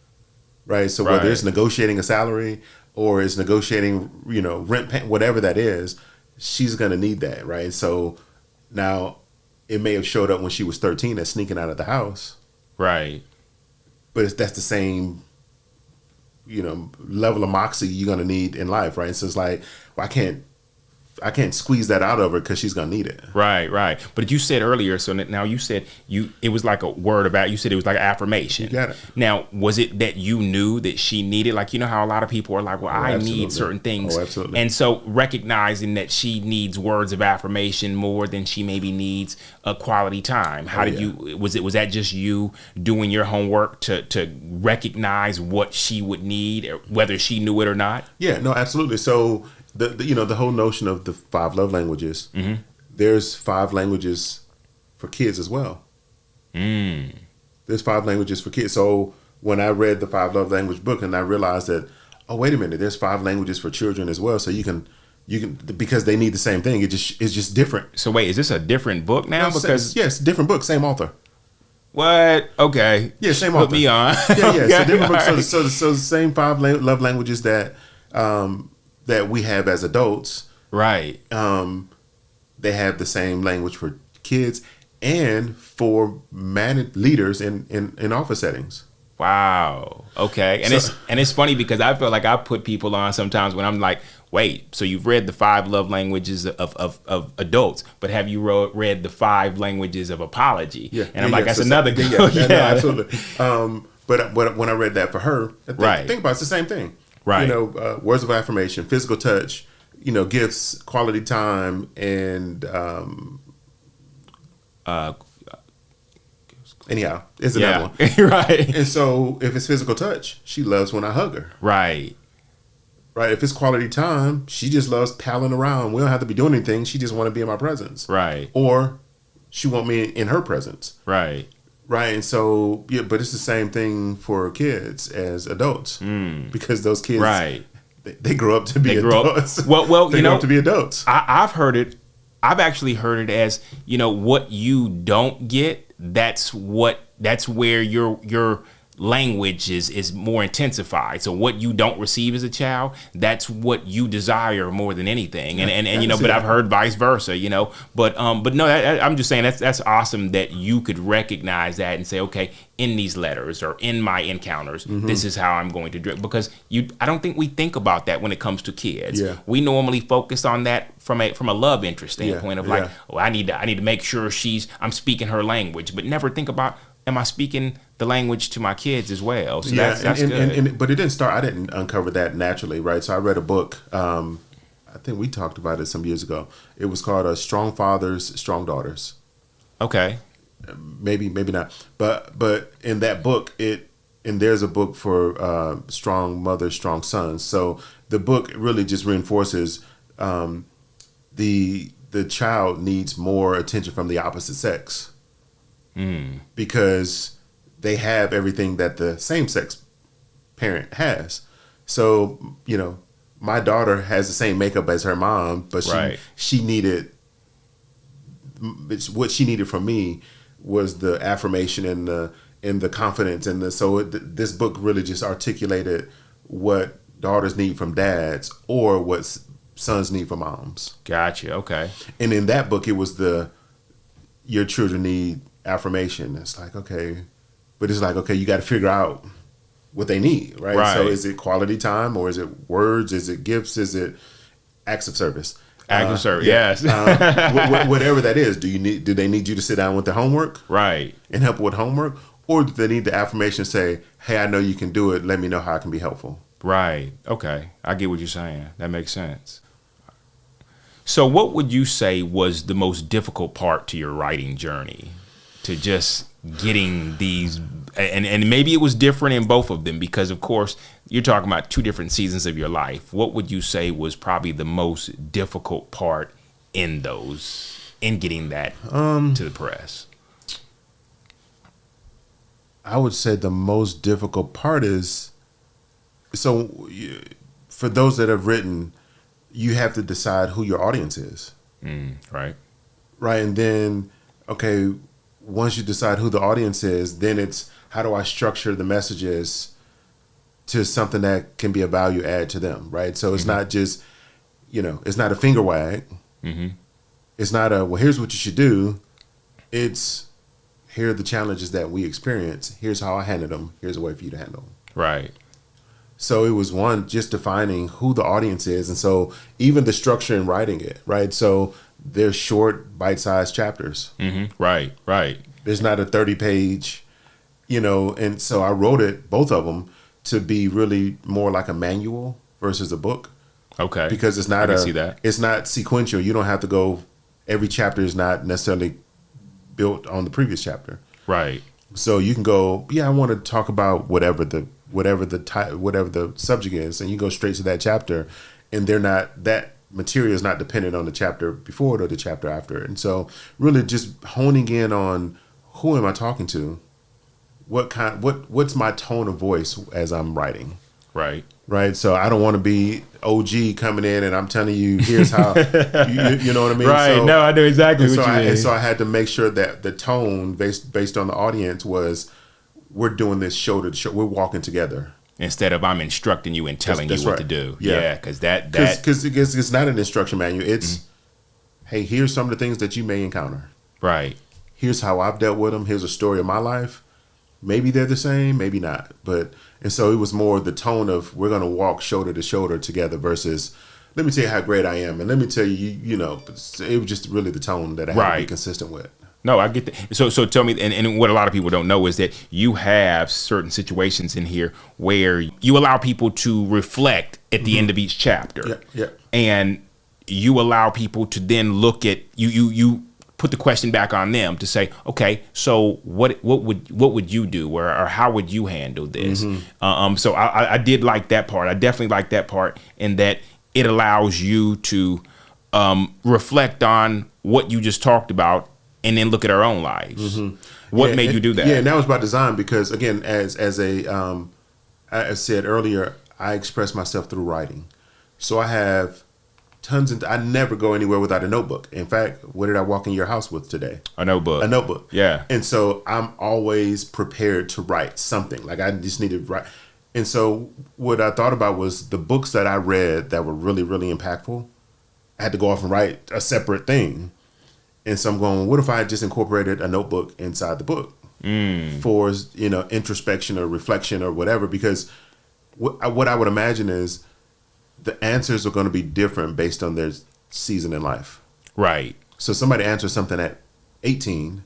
Right. So whether it's negotiating a salary or it's negotiating, rent, pay, whatever that is, she's going to need that. Right. So now it may have showed up when she was 13 as sneaking out of the house. Right. But that's the same, level of moxie you're going to need in life. Right. So it's like, well, I can't squeeze that out of her because she's gonna need it. Right. But you said earlier, so now you said it was like a word about. You said it was like an affirmation. You got it. Now, was it that you knew that she needed? Like, how a lot of people are like, well, I need certain things. Oh, absolutely. And so recognizing that she needs words of affirmation more than she maybe needs a quality time. How did you? Was that just you doing your homework to recognize what she would need, whether she knew it or not? Yeah. No. Absolutely. So. The whole notion of the 5 love languages, there's 5 languages for kids as well. There's 5 languages for kids. So when I read the 5 love language book and I realized that, oh, wait a minute, there's 5 languages for children as well. So you can because they need the same thing. It's just different. So wait, is this a different book now? No, because yes, different book, same author. What? Okay. Yeah, same author. Put me on. Yeah. Okay, So different books. right. So the same 5 love languages that we have as adults, right? They have the same language for kids and for leaders in office settings. Wow. Okay. And it's funny because I feel like I put people on sometimes when I'm like, wait, so you've read the 5 love languages of adults, but have you read the 5 languages of apology? Yeah. And I'm like, that's another good. Yeah, no, absolutely. But when I read that for her, think about it, it's the same thing. Right. Words of affirmation, physical touch, gifts, quality time, and anyhow, it's another one. Right. And so if it's physical touch, she loves when I hug her. Right. Right. If it's quality time, she just loves palling around. We don't have to be doing anything. She just want to be in my presence. Right. Or she want me in her presence. Right. Right. And so, but it's the same thing for kids as adults because those kids, right. They grow up to be adults. Well, they grow up to be adults. I've heard it. I've actually heard it as, what you don't get, that's where your language is more intensified. So what you don't receive as a child, that's what you desire more than anything. And but I've heard vice versa, but no, I'm just saying that's awesome that you could recognize that and say, okay, in these letters or in my encounters, this is how I'm going to do it. Because I don't think we think about that when it comes to kids. Yeah. We normally focus on that from a love interest standpoint of like, oh, I need to make sure I'm speaking her language, but never think about, am I speaking the language to my kids as well? So that's good. But it didn't start. I didn't uncover that naturally, right? So I read a book. I think we talked about it some years ago. It was called "Strong Fathers, Strong Daughters." Okay. Maybe not. But in that book, there's a book for strong mothers, strong sons. So the book really just reinforces the child needs more attention from the opposite sex. Because they have everything that the same-sex parent has. So, my daughter has the same makeup as her mom, but she needed, what she needed from me was the affirmation and the confidence. This book really just articulated what daughters need from dads or what sons need from moms. Gotcha. Okay. And in that book, it was your children need affirmation. It's like, okay, but it's like, okay, you got to figure out what they need, right? So is it quality time, or is it words? Is it gifts? Is it acts of service? Acts of service, yes. Whatever that is, do they need you to sit down with their homework, right, and help with homework, or do they need the affirmation? Say, hey, I know you can do it. Let me know how I can be helpful. Right. Okay, I get what you're saying. That makes sense. So, what would you say was the most difficult part to your writing journey? To just getting these, and maybe it was different in both of them, because of course you're talking about 2 different seasons of your life. What would you say was probably the most difficult part in getting that to the press? I would say the most difficult part is, for those that have written, you have to decide who your audience is. Right. Right. And then, okay, once you decide who the audience is, then it's how do I structure the messages to something that can be a value add to them. Right. So it's not just, it's not a finger wag. It's not well, here's what you should do. It's, here are the challenges that we experience. Here's how I handle them. Here's a way for you to handle them. Right. So it was one, just defining who the audience is. And so even the structure in writing it, right? So they're short, bite-sized chapters. Right. Right. There's not a 30-page, and so I wrote it, both of them, to be really more like a manual versus a book. Okay. Because it's not I can see that. It's not sequential. You don't have to go, every chapter is not necessarily built on the previous chapter. Right. So you can go, I want to talk about whatever the subject is, and you go straight to that chapter, and that material is not dependent on the chapter before it or the chapter after it. And so really just honing in on who am I talking to? What's my tone of voice as I'm writing? Right. Right. So I don't want to be OG coming in and I'm telling you, here's how, you know what I mean? Right. So, no, I know exactly what you mean. And so I had to make sure that the tone based on the audience was, we're doing this shoulder to shoulder. We're walking together. Instead of I'm instructing you and telling you what to do. Yeah. Because because it's not an instruction manual. It's, hey, here's some of the things that you may encounter. Right. Here's how I've dealt with them. Here's a story of my life. Maybe they're the same, maybe not. And so it was more the tone of, we're going to walk shoulder to shoulder together versus, let me tell you how great I am. And let me tell you, it was just really the tone that I had to be consistent with. No, I get that. So tell me, and what a lot of people don't know is that you have certain situations in here where you allow people to reflect at the end of each chapter. Yeah. And you allow people to then look at, you put the question back on them to say, okay, so what would you do, or how would you handle this? So I did like that part. I definitely like that part, in that it allows you to reflect on what you just talked about, and then look at our own lives. What made you do that? Yeah, and that was by design because, again, as I said earlier, I express myself through writing. So I have I never go anywhere without a notebook. In fact, what did I walk in your house with today? A notebook. A notebook. Yeah. And so I'm always prepared to write something. Like I just need to write. And so what I thought about was the books that I read that were really, really impactful. I had to go off and write a separate thing. And so I'm going, what if I just incorporated a notebook inside the book for, introspection or reflection or whatever? Because what I would imagine is the answers are going to be different based on their season in life. Right. So somebody answers something at 18.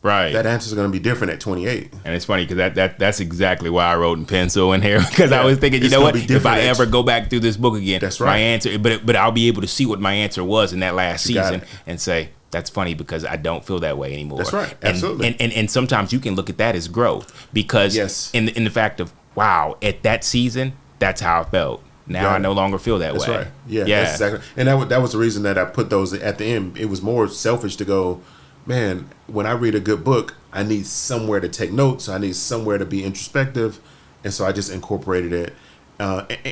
Right. That answer is going to be different at 28. And it's funny because that's exactly why I wrote in pencil in here, because I was thinking, if I ever go back through this book again, that's right. My answer, but I'll be able to see what my answer was in that last season and say, that's funny because I don't feel that way anymore. That's right. And, Absolutely. And sometimes you can look at that as growth, because in the fact of, wow, at that season, that's how I felt. Now I no longer feel that way. That's right. Yeah. That's exactly. And that was the reason that I put those at the end. It was more selfish to go, man, when I read a good book, I need somewhere to take notes. I need somewhere to be introspective. And so I just incorporated it.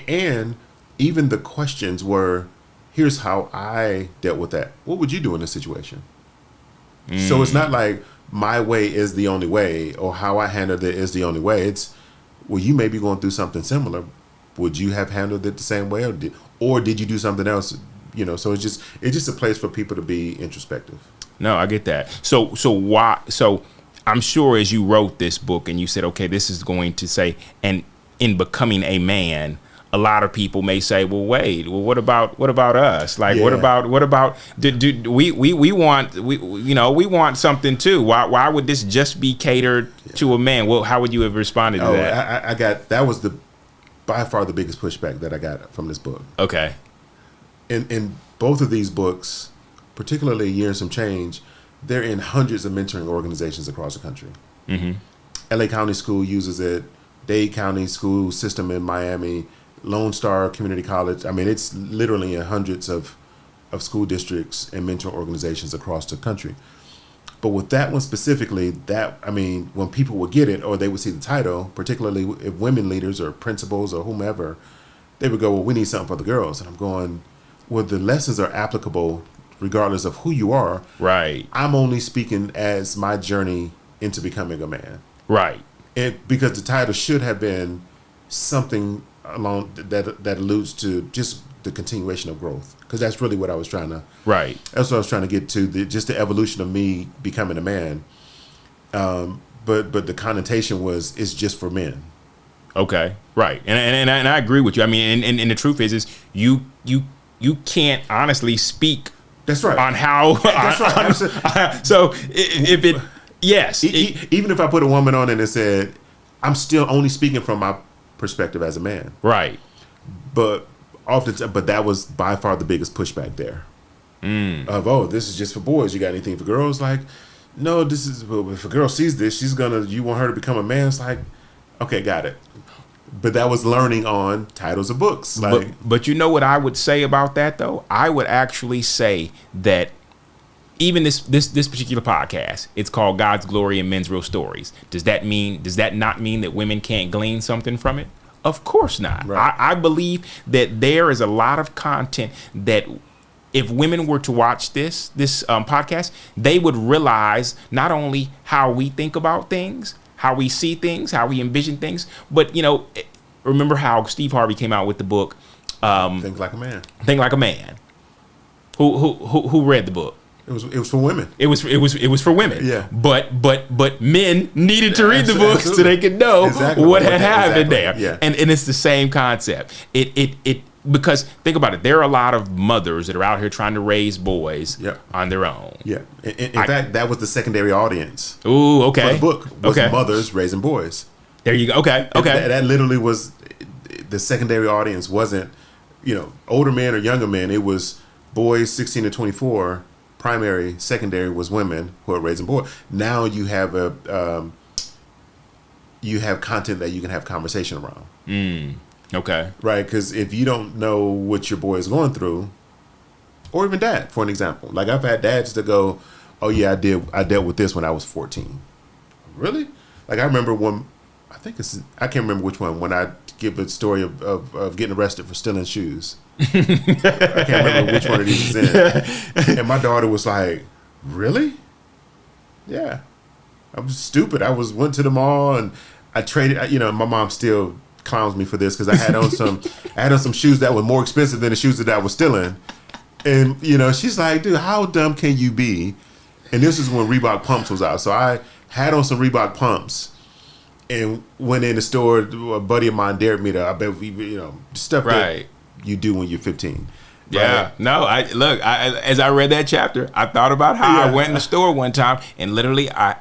And even the questions were, here's how I dealt with that. What would you do in this situation? So it's not like my way is the only way, or how I handled it is the only way. It's, well, you may be going through something similar. Would you have handled it the same way, or did you do something else? So it's just a place for people to be introspective. No, I get that. So why? So I'm sure as you wrote this book and you said, okay, this is going to say, and in becoming a man, a lot of people may say, well, wait, well, what about us? Like, what about we want something too. Why would this just be catered to a man? Well, how would you have responded to that? That was by far the biggest pushback that I got from this book. Okay. In both of these books, particularly A Year and Some Change, they're in hundreds of mentoring organizations across the country. LA County School uses it, Dade County School System in Miami, Lone Star Community College. I mean, it's literally in hundreds of school districts and mentor organizations across the country. But with that one specifically, when people would get it or they would see the title, particularly if women leaders or principals or whomever, they would go, well, we need something for the girls. And I'm going, well, the lessons are applicable regardless of who you are. Right. I'm only speaking as my journey into becoming a man. Right. Because the title should have been something along that alludes to just the continuation of growth, because that's really what I was trying to. Right. That's what I was trying to get to. Just the evolution of me becoming a man. But the connotation was it's just for men. Okay. Right. And I agree with you. I mean, and the truth is you can't honestly speak. That's right. On how. That's right. So if it. Yes. Even if I put a woman on it and said, I'm still only speaking from my perspective as a man. Right. But that was by far the biggest pushback there. Of, this is just for boys. You got anything for girls? Like, no, this is, if a girl sees this, you want her to become a man. It's like, okay, got it. But that was learning on titles of books. Like, but you know what I would say about that though? I would actually say that even this particular podcast, it's called God's Glory and Men's Real Stories. Does that not mean that women can't glean something from it? Of course not. Right. I believe that there is a lot of content that if women were to watch this podcast, they would realize not only how we think about things, how we see things, how we envision things, but remember how Steve Harvey came out with the book Think Like a Man. Think Like a Man. Who read the book? It was for women. It was for women. Yeah. But men needed to read the book so they could know what had happened there. Yeah. And it's the same concept. Because think about it, there are a lot of mothers that are out here trying to raise boys on their own. Yeah. In fact, that was the secondary audience. Ooh, okay. For the book was mothers raising boys. There you go. Okay. That literally was the secondary audience. Wasn't older men or younger men. It was boys 16 to 24. Primary, secondary was women who are raising boys. Now you have content that you can have conversation around. Okay. Right, because if you don't know what your boy is going through, or even dad, for an example, like I've had dads to go, "Oh yeah, I dealt with this when I was 14." Really? Like I remember one. I can't remember which one. When I give a story of getting arrested for stealing shoes. I can't remember which one of these is in. And my daughter was like, "Really?" Yeah. I was stupid. Went to the mall and I traded. My mom still clowns me for this because I had on some shoes that were more expensive than the shoes that I was stealing. And she's like, "Dude, how dumb can you be?" And this is when Reebok pumps was out, so I had on some Reebok pumps. And went in the store. A buddy of mine dared me to. I bet stuff that you do when you're 15. Yeah. Right? No. As I read that chapter, I thought about how I went in the store one time, and literally, I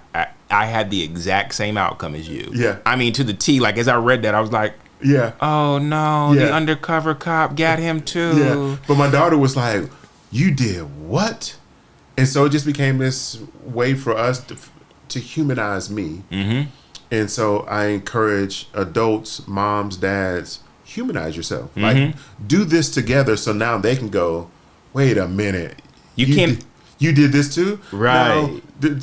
had the exact same outcome as you. Yeah. I mean, to the T. Like as I read that, I was like, yeah. Oh no, the undercover cop got him too. Yeah. But my daughter was like, "You did what?" And so it just became this way for us to humanize me. Mm-hmm. And so I encourage adults, moms, dads, humanize yourself. Mm-hmm. Like, do this together so now they can go, "Wait a minute. You did this too?" Right. No,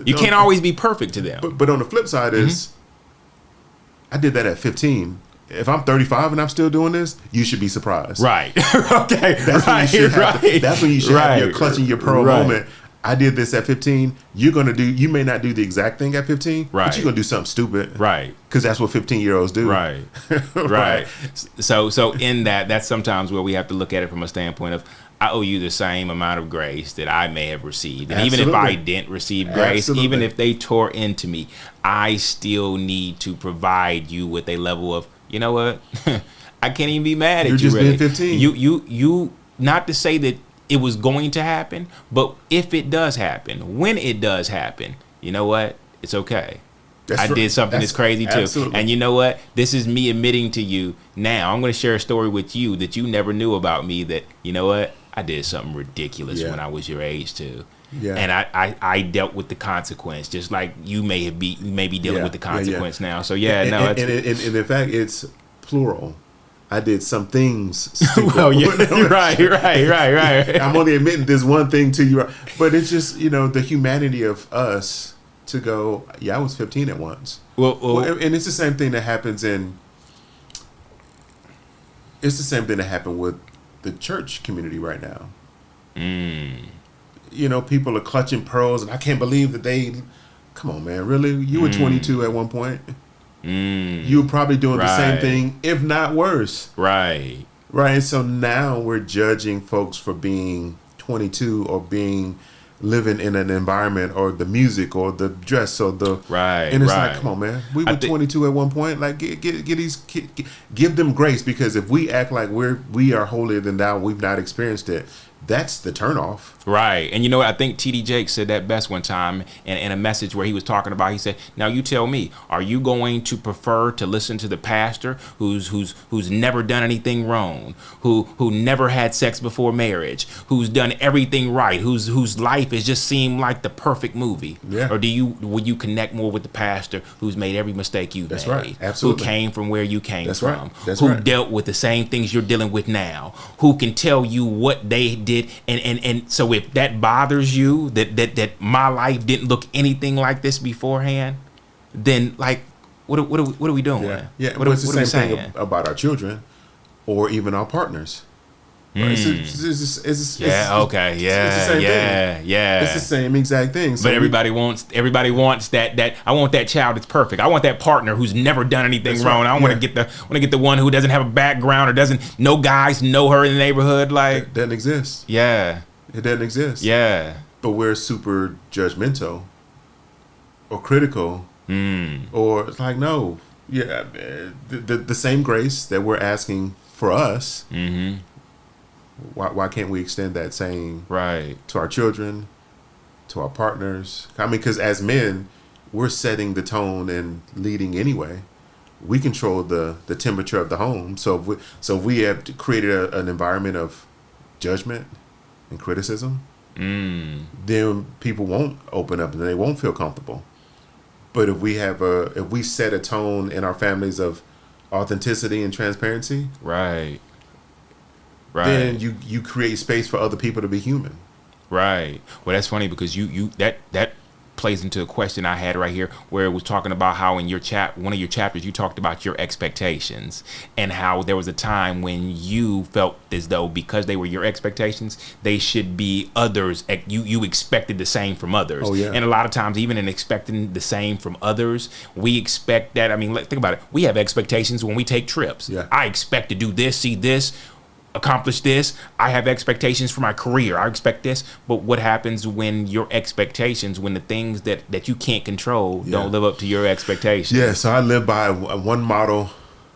you can't always be perfect to them. But on the flip side is, I did that at 15. If I'm 35 and I'm still doing this, you should be surprised. Right. Okay. That's when you should have your clutching your pearl moment. I did this at 15. You may not do the exact thing at 15, but you're going to do something stupid. Right. Because that's what 15-year-olds do. Right. Right. So in that's sometimes where we have to look at it from a standpoint of, I owe you the same amount of grace that I may have received. And even if I didn't receive grace, even if they tore into me, I still need to provide you with a level of, you know what? I can't even be mad at you. You're just being 15. You not to say that it was going to happen, but if it does happen, when it does happen, you know what? It's okay. I did something that's crazy too. Absolutely. And you know what? This is me admitting to you now. I'm going to share a story with you that you never knew about me that, you know what? I did something ridiculous when I was your age too. Yeah. And I dealt with the consequence, just like you may be dealing with the consequence now. So and in fact, it's plural. I did some things stupid. Well, yeah, right. I'm only admitting this one thing to you, but it's just, the humanity of us to go, yeah, I was 15 at once. Well, and it's the same thing that happens it's the same thing that happened with the church community right now. People are clutching pearls, and I can't believe that come on, man, really? You were 22 at one point. You were probably doing the same thing, if not worse. Right. So now we're judging folks for being 22 or living in an environment or the music or the dress or the and it's like, come on, man, we were 22 at one point. Like, give them grace, because if we act like we are holier than thou, we've not experienced it. That's the turnoff. Right. And I think T.D. Jakes said that best one time in a message where he was talking about, he said, now you tell me, are you going to prefer to listen to the pastor who's never done anything wrong, who never had sex before marriage, who's done everything right, whose life has just seemed like the perfect movie? Yeah. Or will you connect more with the pastor who's made every mistake you've That's made? Right. Absolutely. Who came from where you came That's from? Right. That's who right. dealt with the same things you're dealing with now? Who can tell you what they did? And so if that bothers you, that my life didn't look anything like this beforehand, then like what are we doing? Yeah. What it's the are same we thing about our children or even our partners. Right? It's the same thing. It's the same exact thing. So but everybody wants that. I want that child that's perfect. I want that partner who's never done anything wrong. Right. I want to get the one who doesn't have a background or no guys know her in the neighborhood. Like, it doesn't exist. Yeah, it doesn't exist. Yeah, but we're super judgmental or critical, or it's like, no, yeah, the same grace that we're asking for us. Mm-hmm. Why can't we extend that same to our children, to our partners? I mean, because as men, we're setting the tone and leading anyway. We control the temperature of the home. So if we have created an environment of judgment and criticism, then people won't open up and they won't feel comfortable. But if we set a tone in our families of authenticity and transparency, then you create space for other people to be human. Right. Well, that's funny because you that plays into a question I had right here, where it was talking about how in your one of your chapters you talked about your expectations and how there was a time when you felt as though because they were your expectations, they should be others. You expected the same from others. Oh, yeah. And a lot of times, even in expecting the same from others, we expect that. I mean, think about it. We have expectations when we take trips. Yeah. I expect to do this, see this, accomplish this. I have expectations for my career. I expect this. But what happens when your expectations, when the things that you can't control don't live up to your expectations? Yeah, so I live by one model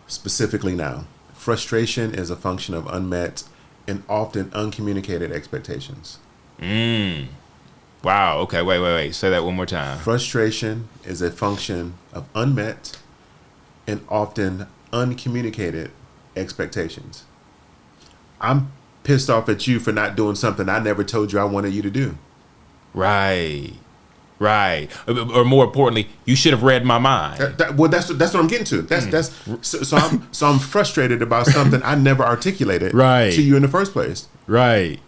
specifically now. Frustration is a function of unmet and often uncommunicated expectations. Wow. Okay, wait. Say that one more time. Frustration is a function of unmet and often uncommunicated expectations. I'm pissed off at you for not doing something I never told you I wanted you to do. Right. Or more importantly, you should have read my mind. That's what I'm getting to. So I'm frustrated about something I never articulated to you in the first place. Right.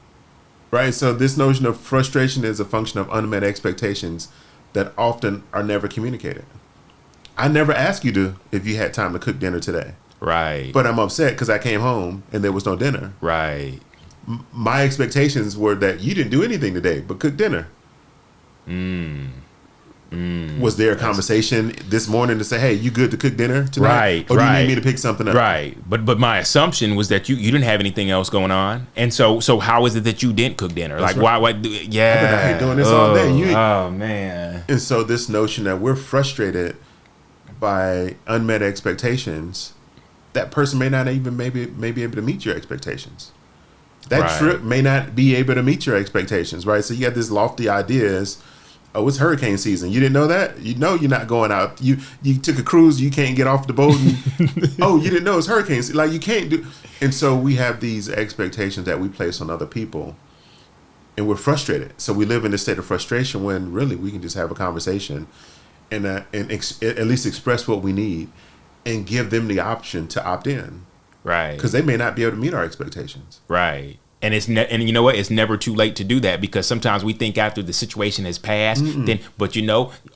So this notion of frustration is a function of unmet expectations that often are never communicated. I never asked you if you had time to cook dinner today. Right. But I'm upset because I came home and there was no dinner. Right. My expectations were that you didn't do anything today but cook dinner. Was there a conversation this morning to say, hey, you good to cook dinner tonight? Right. Or do you need me to pick something up? Right. But my assumption was that you didn't have anything else going on. And so how is it that you didn't cook dinner? That's like, right. why? Yeah. I've been out here doing this all day. Oh, man. And so this notion that we're frustrated by unmet expectations, that person may not even maybe be able to meet your expectations. That trip may not be able to meet your expectations, right? So you got this lofty ideas. Oh, it's hurricane season. You didn't know that? You know you're not going out. You took a cruise. You can't get off the boat. And, oh, you didn't know it's hurricane season. Like, you can't do. And so we have these expectations that we place on other people, and we're frustrated. So we live in this state of frustration when really we can just have a conversation and at least express what we need and give them the option to opt in. Right. Because they may not be able to meet our expectations. Right. And and you know what? It's never too late to do that, because sometimes we think after the situation has passed, but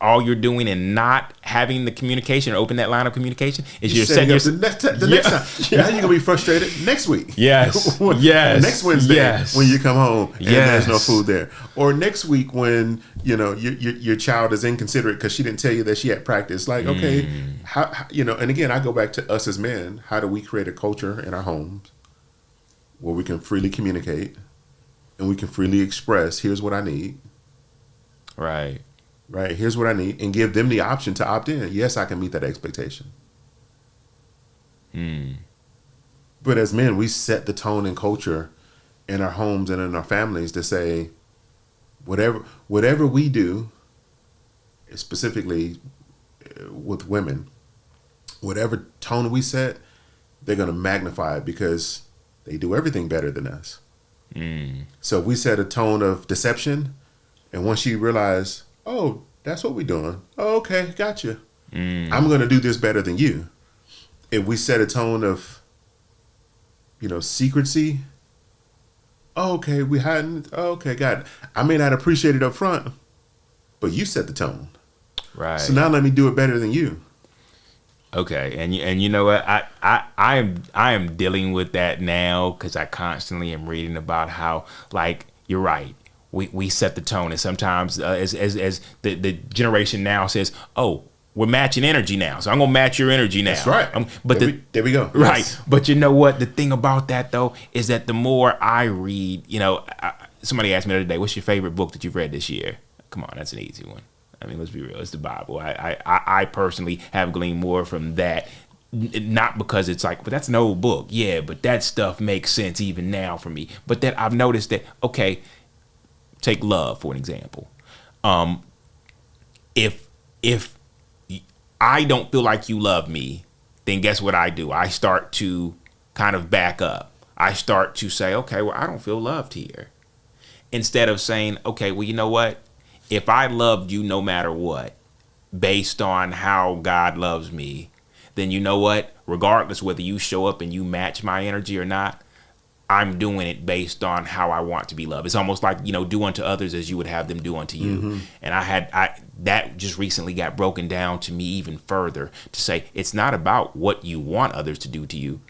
all you're doing and not having the communication or open that line of communication is you're setting up the next time. Now you're gonna be frustrated next week. Yes. Yes. Next Wednesday when you come home and there's no food there, or next week when your child is inconsiderate because she didn't tell you that she had practice. Like, okay, how and again, I go back to us as men. How do we create a culture in our homes where we can freely communicate and we can freely express, here's what I need. Right. Right. Here's what I need. And give them the option to opt in. Yes, I can meet that expectation. But as men, we set the tone and culture in our homes and in our families to say, whatever we do, specifically with women, whatever tone we set, they're going to magnify it because they do everything better than us. So if we set a tone of deception, and once you realize, oh, that's what we're doing. Oh, okay, gotcha. I'm going to do this better than you. If we set a tone of, secrecy, oh, okay, we hadn't. Oh, okay, got it. I may not appreciate it up front, but you set the tone. Right. So now let me do it better than you. Okay, and you know what? I am dealing with that now, because I constantly am reading about how, like, you're right. We set the tone, and sometimes as the generation now says, oh, we're matching energy now, so I'm gonna match your energy now. That's right. But there we go. Right. Yes. But you know what? The thing about that though is that the more I read, somebody asked me the other day, "What's your favorite book that you've read this year?" Come on, that's an easy one. I mean, let's be real. It's the Bible. I personally have gleaned more from that, not because it's like, but that's an old book. Yeah, but that stuff makes sense even now for me. But then I've noticed that, okay, take love for an example. If I don't feel like you love me, then guess what I do? I start to kind of back up. I start to say, okay, well, I don't feel loved here. Instead of saying, okay, well, you know what? If I loved you no matter what, based on how God loves me, then you know what? Regardless whether you show up and you match my energy or not, I'm doing it based on how I want to be loved. It's almost like, do unto others as you would have them do unto you. And that just recently got broken down to me even further to say, it's not about what you want others to do to you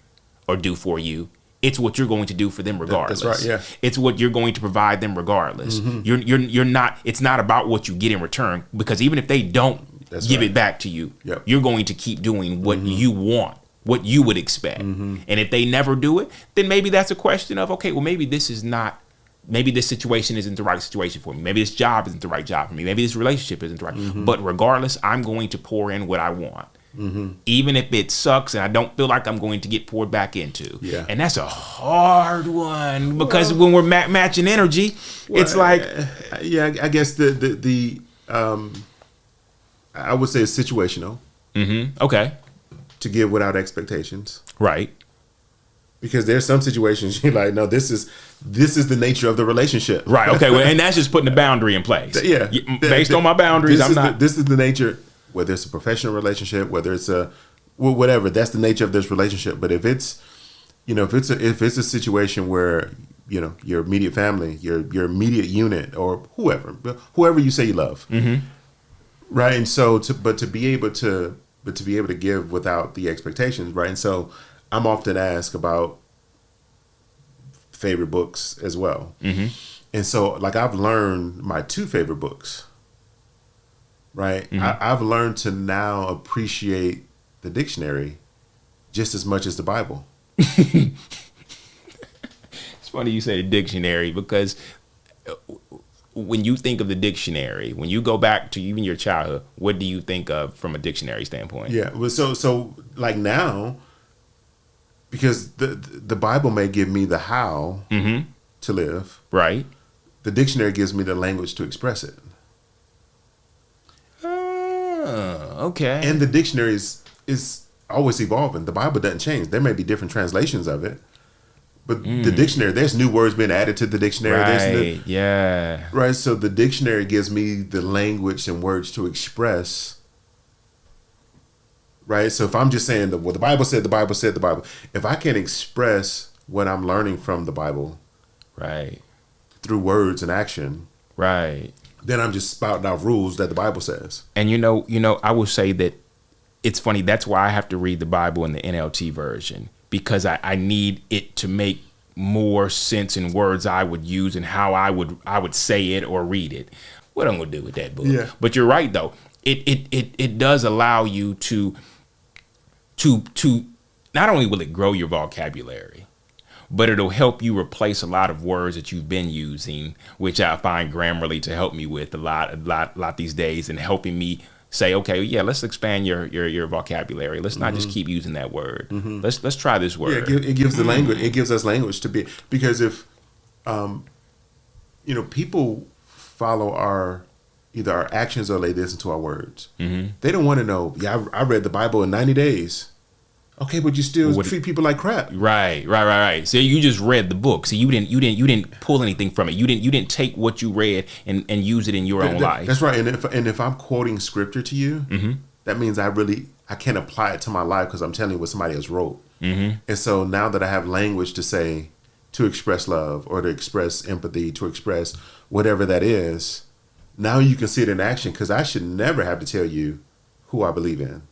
or do for you. It's what you're going to do for them regardless. That's right, yeah. It's what you're going to provide them regardless. You're not, it's not about what you get in return, because even if they don't give it back to you, you're going to keep doing what you want, what you would expect. And if they never do it, then maybe that's a question of, okay, well, maybe this situation isn't the right situation for me. Maybe this job isn't the right job for me. Maybe this relationship isn't the right. But regardless, I'm going to pour in what I want. Even if it sucks and I don't feel like I'm going to get poured back into. And that's a hard one, because when we're matching energy, it's like, I guess the I would say it's situational. Okay. To give without expectations. Right. Because there's some situations you're like, no, this is the nature of the relationship. Right. Okay. Well, and that's just putting a boundary in place. Based on my boundaries, this is the nature. Whether it's a professional relationship, whether it's whatever, that's the nature of this relationship. But if it's, if it's a situation where, your immediate family, your immediate unit, or whoever you say you love, right? And so, to be able to give without the expectations, right? And so, I'm often asked about favorite books as well, and so, like, I've learned my 2 favorite books. Right. I've learned to now appreciate the dictionary just as much as the Bible. It's funny you say the dictionary, because when you think of the dictionary, when you go back to even your childhood, what do you think of from a dictionary standpoint? Yeah. Well, so like now, because the Bible may give me the how to live. Right. The dictionary gives me the language to express it. Okay. And the dictionary is always evolving. The Bible doesn't change. There may be different translations of it, but the dictionary, there's new words being added to the dictionary. Right. Right. So the dictionary gives me the language and words to express right? So if I'm just saying what the Bible said, the Bible said, the Bible, if I can express what I'm learning from the Bible, right, through words and action, right, then I'm just spouting out rules that the Bible says. and I will say that it's funny. That's why I have to read the Bible in the NLT version, because I need it to make more sense in words I would use and how I would say it or read it. What I'm gonna do with that book? Yeah. But you're right though. It does allow you to not only will it grow your vocabulary, but it'll help you replace a lot of words that you've been using, which I find Grammarly to help me with a lot these days, and helping me say, okay, yeah, let's expand your vocabulary. Let's not just keep using that word. Let's try this word. Yeah, it gives the language. It gives us language to be, because if people follow either our actions or they listen to our words. They don't want to know. Yeah, I read the Bible in 90 days. Okay, but you still treat people like crap. Right. So you just read the book. So you didn't pull anything from it. You didn't take what you read and use it in your own life. That's right. And if I'm quoting scripture to you, that means I can't apply it to my life, because I'm telling you what somebody else wrote. And so now that I have language to say, to express love or to express empathy, to express whatever that is, now you can see it in action, because I should never have to tell you who I believe in.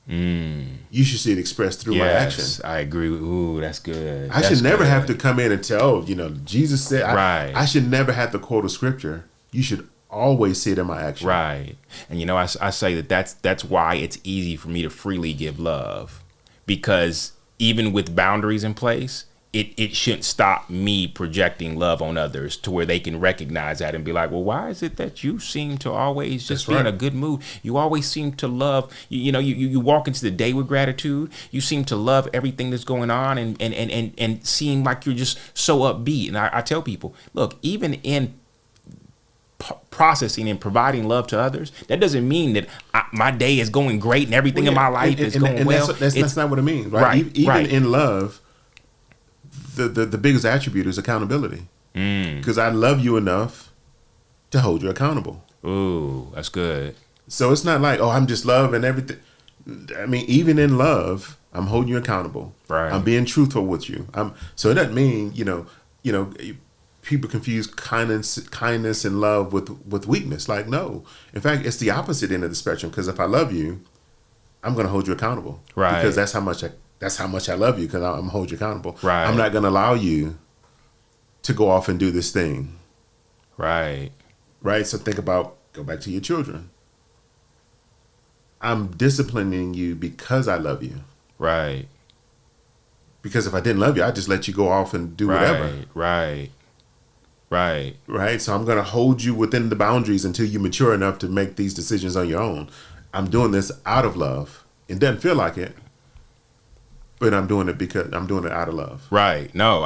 You should see it expressed through my action. I agree. Ooh, that's good. I should never have to come in and tell, Jesus said, right. I should never have to quote a scripture. You should always see it in my action. Right. And I say that's why it's easy for me to freely give love, because even with boundaries in place, it shouldn't stop me projecting love on others to where they can recognize that and be like, well, why is it that you seem to always just be in a good mood? You always seem to love, you walk into the day with gratitude. You seem to love everything that's going on and seem like you're just so upbeat. And I tell people, look, even in processing and providing love to others, that doesn't mean that my day is going great and everything in my life is going well. That's not what it means, right? Even in love, the biggest attribute is accountability, because I love you enough to hold you accountable. Ooh, that's good. So it's not like, oh, I'm just love and everything. I mean, even in love, I'm holding you accountable. Right. I'm being truthful with you. So it doesn't mean, people confuse kindness and love with weakness. Like, no. In fact, it's the opposite end of the spectrum, because if I love you, I'm going to hold you accountable. Right. Because that's how much I love you, because I'm going to hold you accountable. Right. I'm not going to allow you to go off and do this thing. Right. Right? So go back to your children. I'm disciplining you because I love you. Right. Because if I didn't love you, I'd just let you go off and do whatever. Right. So I'm going to hold you within the boundaries until you mature enough to make these decisions on your own. I'm doing this out of love. It doesn't feel like it, but I'm doing it because I'm doing it out of love. Right. No,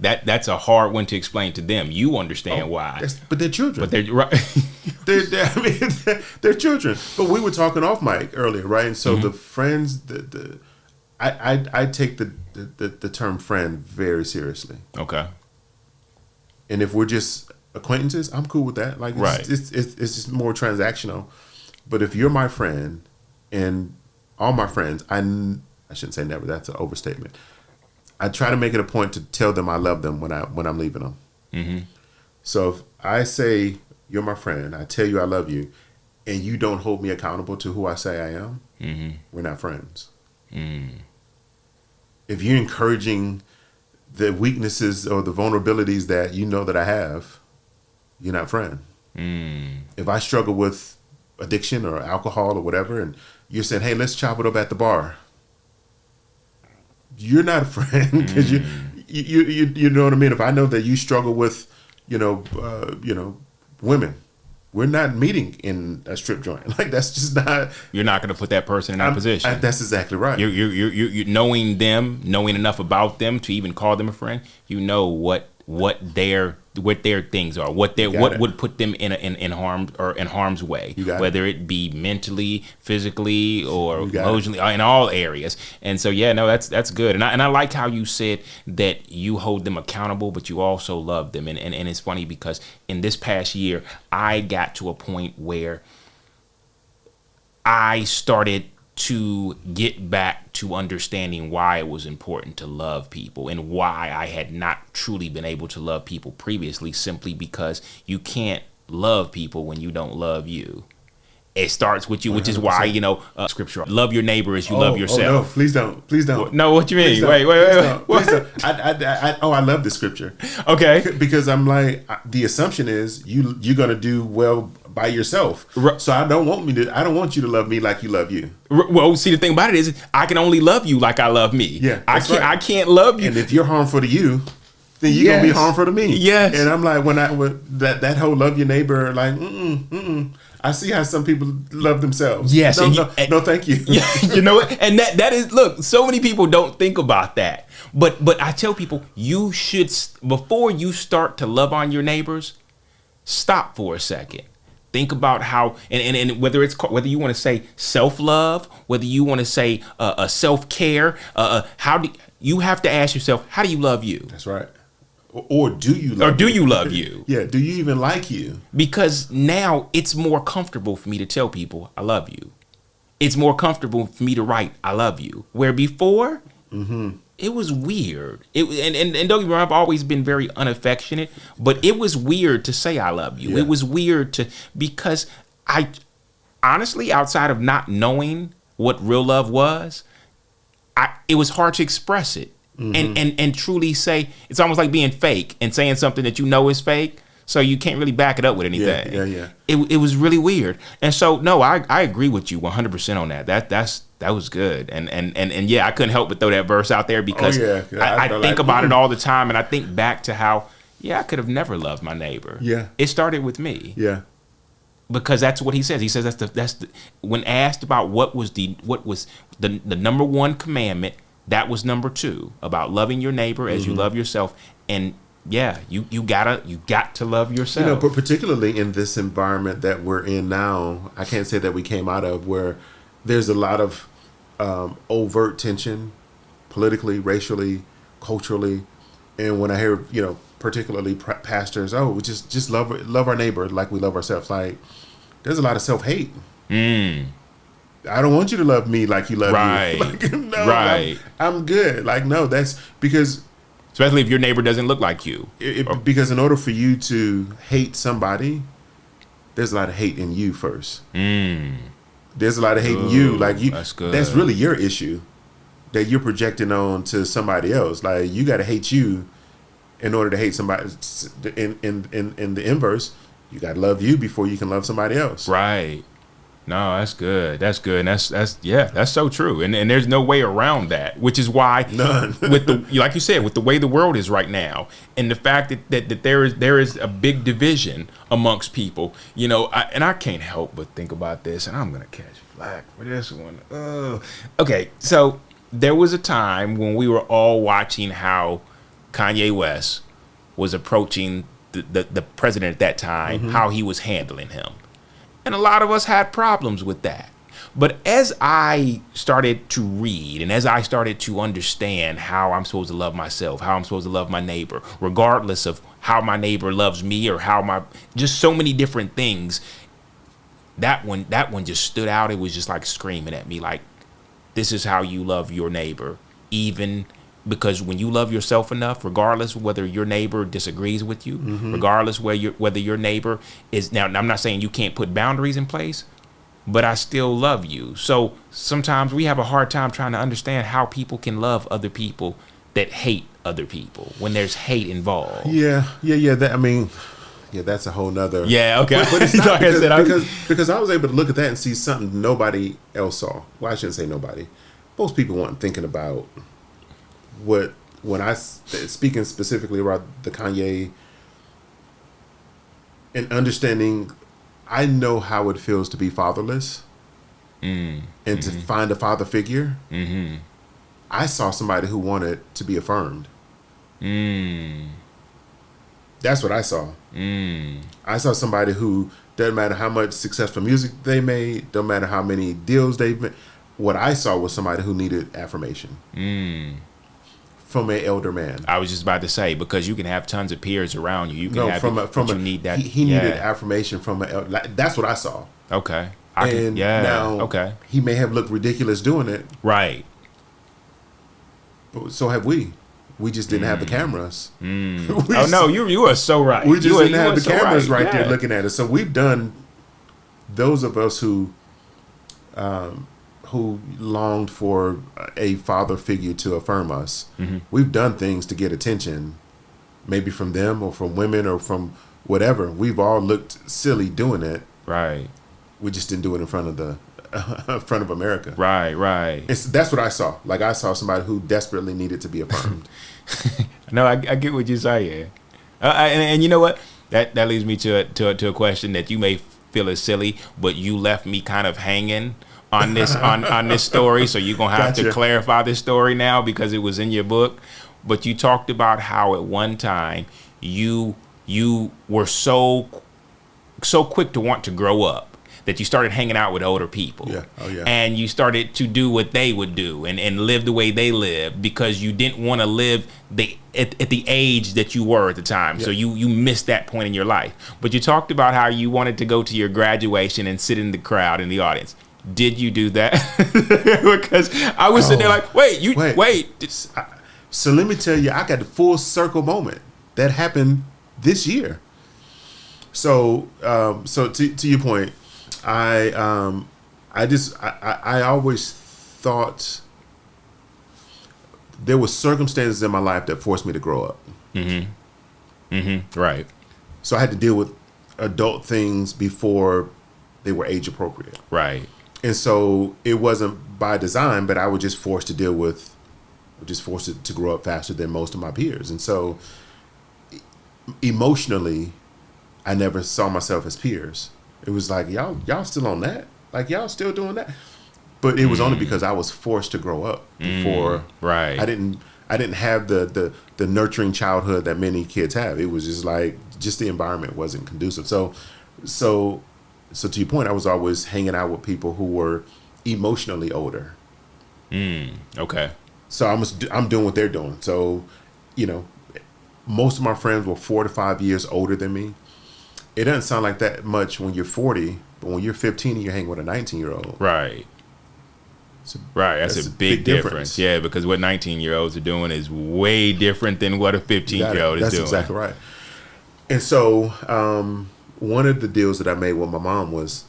that's a hard one to explain to them. You understand why. But they're children. But they're right. they're children. But we were talking off mic earlier, right? And so the friends, I take the term friend very seriously. Okay. And if we're just acquaintances, I'm cool with that. Like, it's just more transactional. But if you're my friend, and all my friends, I shouldn't say never. That's an overstatement. I try to make it a point to tell them I love them when I'm leaving them. Mm-hmm. So if I say you're my friend, I tell you I love you, and you don't hold me accountable to who I say I am, we're not friends. If you're encouraging the weaknesses or the vulnerabilities that you know that I have, you're not a friend. If I struggle with addiction or alcohol or whatever, and you're saying, hey, let's chop it up at the bar, you're not a friend, because you know what I mean. If I know that you struggle with women, we're not meeting in a strip joint. Like, that's just not. You're not going to put that person in that position. That's exactly right. You're knowing them, knowing enough about them to even call them a friend. You know what their things are, what would put them in harm's way, whether it be mentally, physically, or emotionally, in all areas. And so that's good. And I like how you said that you hold them accountable, but you also love them. And it's funny because in this past year, I got to a point where I started to get back to understanding why it was important to love people and why I had not truly been able to love people previously, simply because you can't love people when you don't love you. It starts with you, which is why, scripture, love your neighbor as you love yourself. No, please don't. Please don't. No, what you mean? Wait. Please don't. I love the scripture. Okay. Because I'm like, the assumption is you're going to do well by yourself. So I don't want you to love me like you love you. Well, see, the thing about it is I can only love you like I love me. Yeah. I can't love you. And if you're harmful to you, then you're going to be harmful to me. Yes. And I'm like, that whole love your neighbor, like, I see how some people love themselves. Yes. No, thank you. Yeah, you know what? And that is, look, so many people don't think about that. But I tell people, you should, before you start to love on your neighbors, stop for a second. Think about how, and whether you want to say self-love, whether you want to say self-care, you have to ask yourself, how do you love you? That's right. Or do you love you? Yeah. Do you even like you? Because now it's more comfortable for me to tell people I love you. It's more comfortable for me to write I love you. Where before, it was weird. And don't get me wrong, I've always been very unaffectionate, but it was weird to say I love you. Yeah. It was weird because I honestly, outside of not knowing what real love was, it was hard to express it. And truly say, it's almost like being fake and saying something that you know is fake, so you can't really back it up with anything. Yeah. It was really weird. And so, no, I agree with you 100% on that. That was good. And yeah, I couldn't help but throw that verse out there because I think about it all the time, and I think back to how, I could have never loved my neighbor. Yeah. It started with me. Yeah. Because that's what he says. He says that's the when asked about what was the number one commandment, that was number 2, about loving your neighbor as you love yourself. And you got to love yourself. But particularly in this environment that we're in now, I can't say that we came out of, where there's a lot of overt tension, politically, racially, culturally. And when I hear, particularly pastors, we just love our neighbor like we love ourselves. Like, there's a lot of self-hate. I don't want you to love me like you love you. Like, no, right. I'm good. Like, no, that's because... Especially if your neighbor doesn't look like you. Because in order for you to hate somebody, there's a lot of hate in you first. There's a lot of hate in you. Like, that's good. That's really your issue that you're projecting on to somebody else. Like, you got to hate you in order to hate somebody. In the inverse, you got to love you before you can love somebody else. Right. No, that's good. That's good. And that's so true. And there's no way around that, which is why like you said, with the way the world is right now, and the fact that there is a big division amongst people, and I can't help but think about this, and I'm going to catch flack for this one. Okay. So there was a time when we were all watching how Kanye West was approaching the president at that time, how he was handling him. And a lot of us had problems with that. But as I started to read and as I started to understand how I'm supposed to love myself, how I'm supposed to love my neighbor, regardless of how my neighbor loves me or just so many different things, that one just stood out. It was just like screaming at me, like, this is how you love your neighbor, even because when you love yourself enough, regardless of whether your neighbor disagrees with you, regardless whether your neighbor is, now I'm not saying you can't put boundaries in place, but I still love you. So sometimes we have a hard time trying to understand how people can love other people that hate other people when there's hate involved. Yeah. That's a whole nother. Yeah, okay. But it's not because I was able to look at that and see something nobody else saw. Well, I shouldn't say nobody. Most people weren't thinking about when I speaking specifically about the Kanye and understanding, I know how it feels to be fatherless and to find a father figure. I saw somebody who wanted to be affirmed. That's what I saw. I saw somebody who doesn't matter how much successful music they made, don't matter how many deals they've made. What I saw was somebody who needed affirmation. From an elder man. I was just about to say, because you can have tons of peers around you. You can have you need that. He needed affirmation from an elder. That's what I saw. Okay. Now he may have looked ridiculous doing it. Right. But so have we. We just didn't have the cameras. Oh no, you are so right. We just didn't have the cameras right there looking at us. So we've done, those of us who longed for a father figure to affirm us, we've done things to get attention, maybe from them or from women or from whatever. We've all looked silly doing it. Right. We just didn't do it in front of the front of America. Right. That's what I saw. Like, I saw somebody who desperately needed to be affirmed. No, I get what you're saying. And you know what? That leads me to a question that you may feel is silly, but you left me kind of hanging on this on this story. So you're gonna have to clarify this story now because it was in your book. But you talked about how at one time you were so quick to want to grow up that you started hanging out with older people. Yeah. Oh, yeah. And you started to do what they would do and live the way they lived because you didn't want to live at the age that you were at the time. Yeah. So you missed that point in your life. But you talked about how you wanted to go to your graduation and sit in the crowd in the audience. Did you do that? Because I was sitting there like, wait. So let me tell you, I got the full circle moment that happened this year. So to your point, I always thought there were circumstances in my life that forced me to grow up. Right. So I had to deal with adult things before they were age appropriate. Right. And so it wasn't by design, but I was just forced to grow up faster than most of my peers. And so emotionally, I never saw myself as peers. It was like, y'all still on that? Like, y'all still doing that? But it was only because I was forced to grow up before. Right. I didn't have the nurturing childhood that many kids have. It was just like, just the environment wasn't conducive. So to your point, I was always hanging out with people who were emotionally older. Okay. So I'm doing what they're doing. So, most of my friends were 4 to 5 years older than me. It doesn't sound like that much when you're 40, but when you're 15 and you're hanging with a 19-year-old. Right. That's a big difference. Yeah, because what 19-year-olds are doing is way different than what a 15-year-old is doing. That's exactly right. And so one of the deals that I made with my mom was,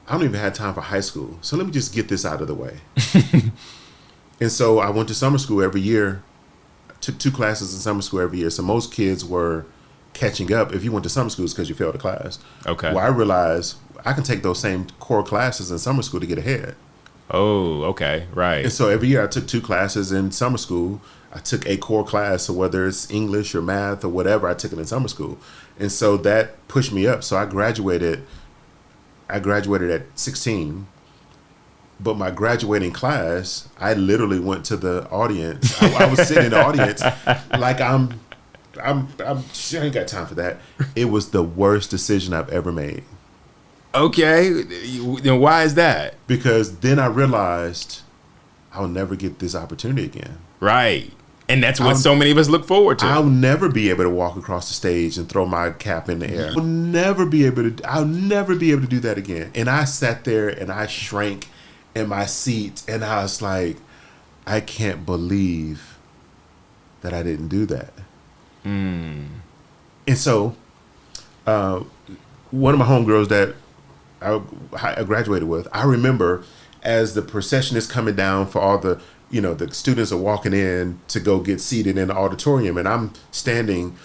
I don't even have time for high school, so let me just get this out of the way. And so I went to summer school every year, took 2 classes in summer school every year. So most kids were catching up if you went to summer schools because you failed a class. Okay. Well, I realized I can take those same core classes in summer school to get ahead. Oh, okay. Right. And so every year I took 2 classes in summer school. I took a core class, so whether it's English or math or whatever, I took it in summer school. And so that pushed me up. So I graduated at 16. But my graduating class, I literally went to the audience. I was sitting in the audience like I ain't got time for that. It was the worst decision I've ever made. Okay. Then why is that? Because then I realized I'll never get this opportunity again. Right. And that's what so many of us look forward to. I'll never be able to walk across the stage and throw my cap in the air. I'll never be able to do that again. And I sat there and I shrank in my seat and I was like, I can't believe that I didn't do that. And so one of my homegirls that I graduated with, I remember as the procession is coming down for all the students are walking in to go get seated in the auditorium, and I'm standing,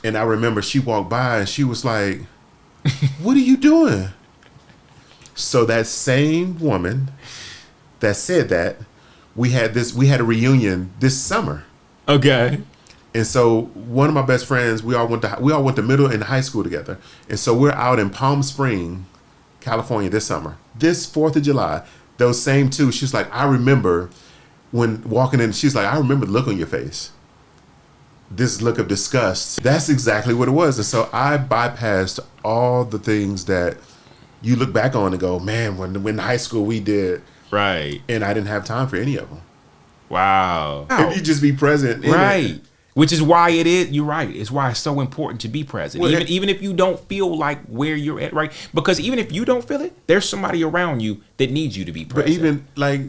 and I remember she walked by and she was like, what are you doing? So that same woman that said that, we had a reunion this summer. Okay. And so one of my best friends, we all went to middle and high school together. And so we're out in Palm Springs, California this summer. This 4th of July, those same 2, she's like, I remember when walking in, she's like, I remember the look on your face. This look of disgust. That's exactly what it was. And so I bypassed all the things that you look back on and go, man, when in high school we did. Right. And I didn't have time for any of them. Wow. If you just be present. Right. Which is why it is, you're right. It's why it's so important to be present. Well, even if you don't feel like where you're at, right? Because even if you don't feel it, there's somebody around you that needs you to be present. But even like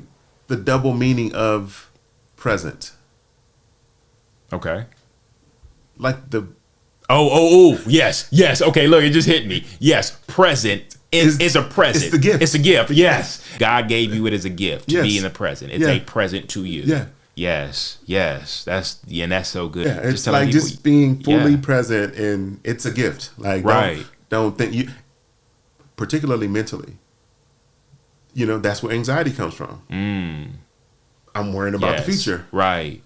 the double meaning of present. Okay. Like the yes. Okay, look, it just hit me. Yes, present is a present. It's the gift. It's a gift. Yes. God gave you it as a gift to be in the present. It's a present to you. Yeah. Yes. That's so good. Yeah, it's like people, just being fully present, and it's a gift. Like, don't think you, particularly mentally, that's where anxiety comes from. I'm worrying about the future. Right.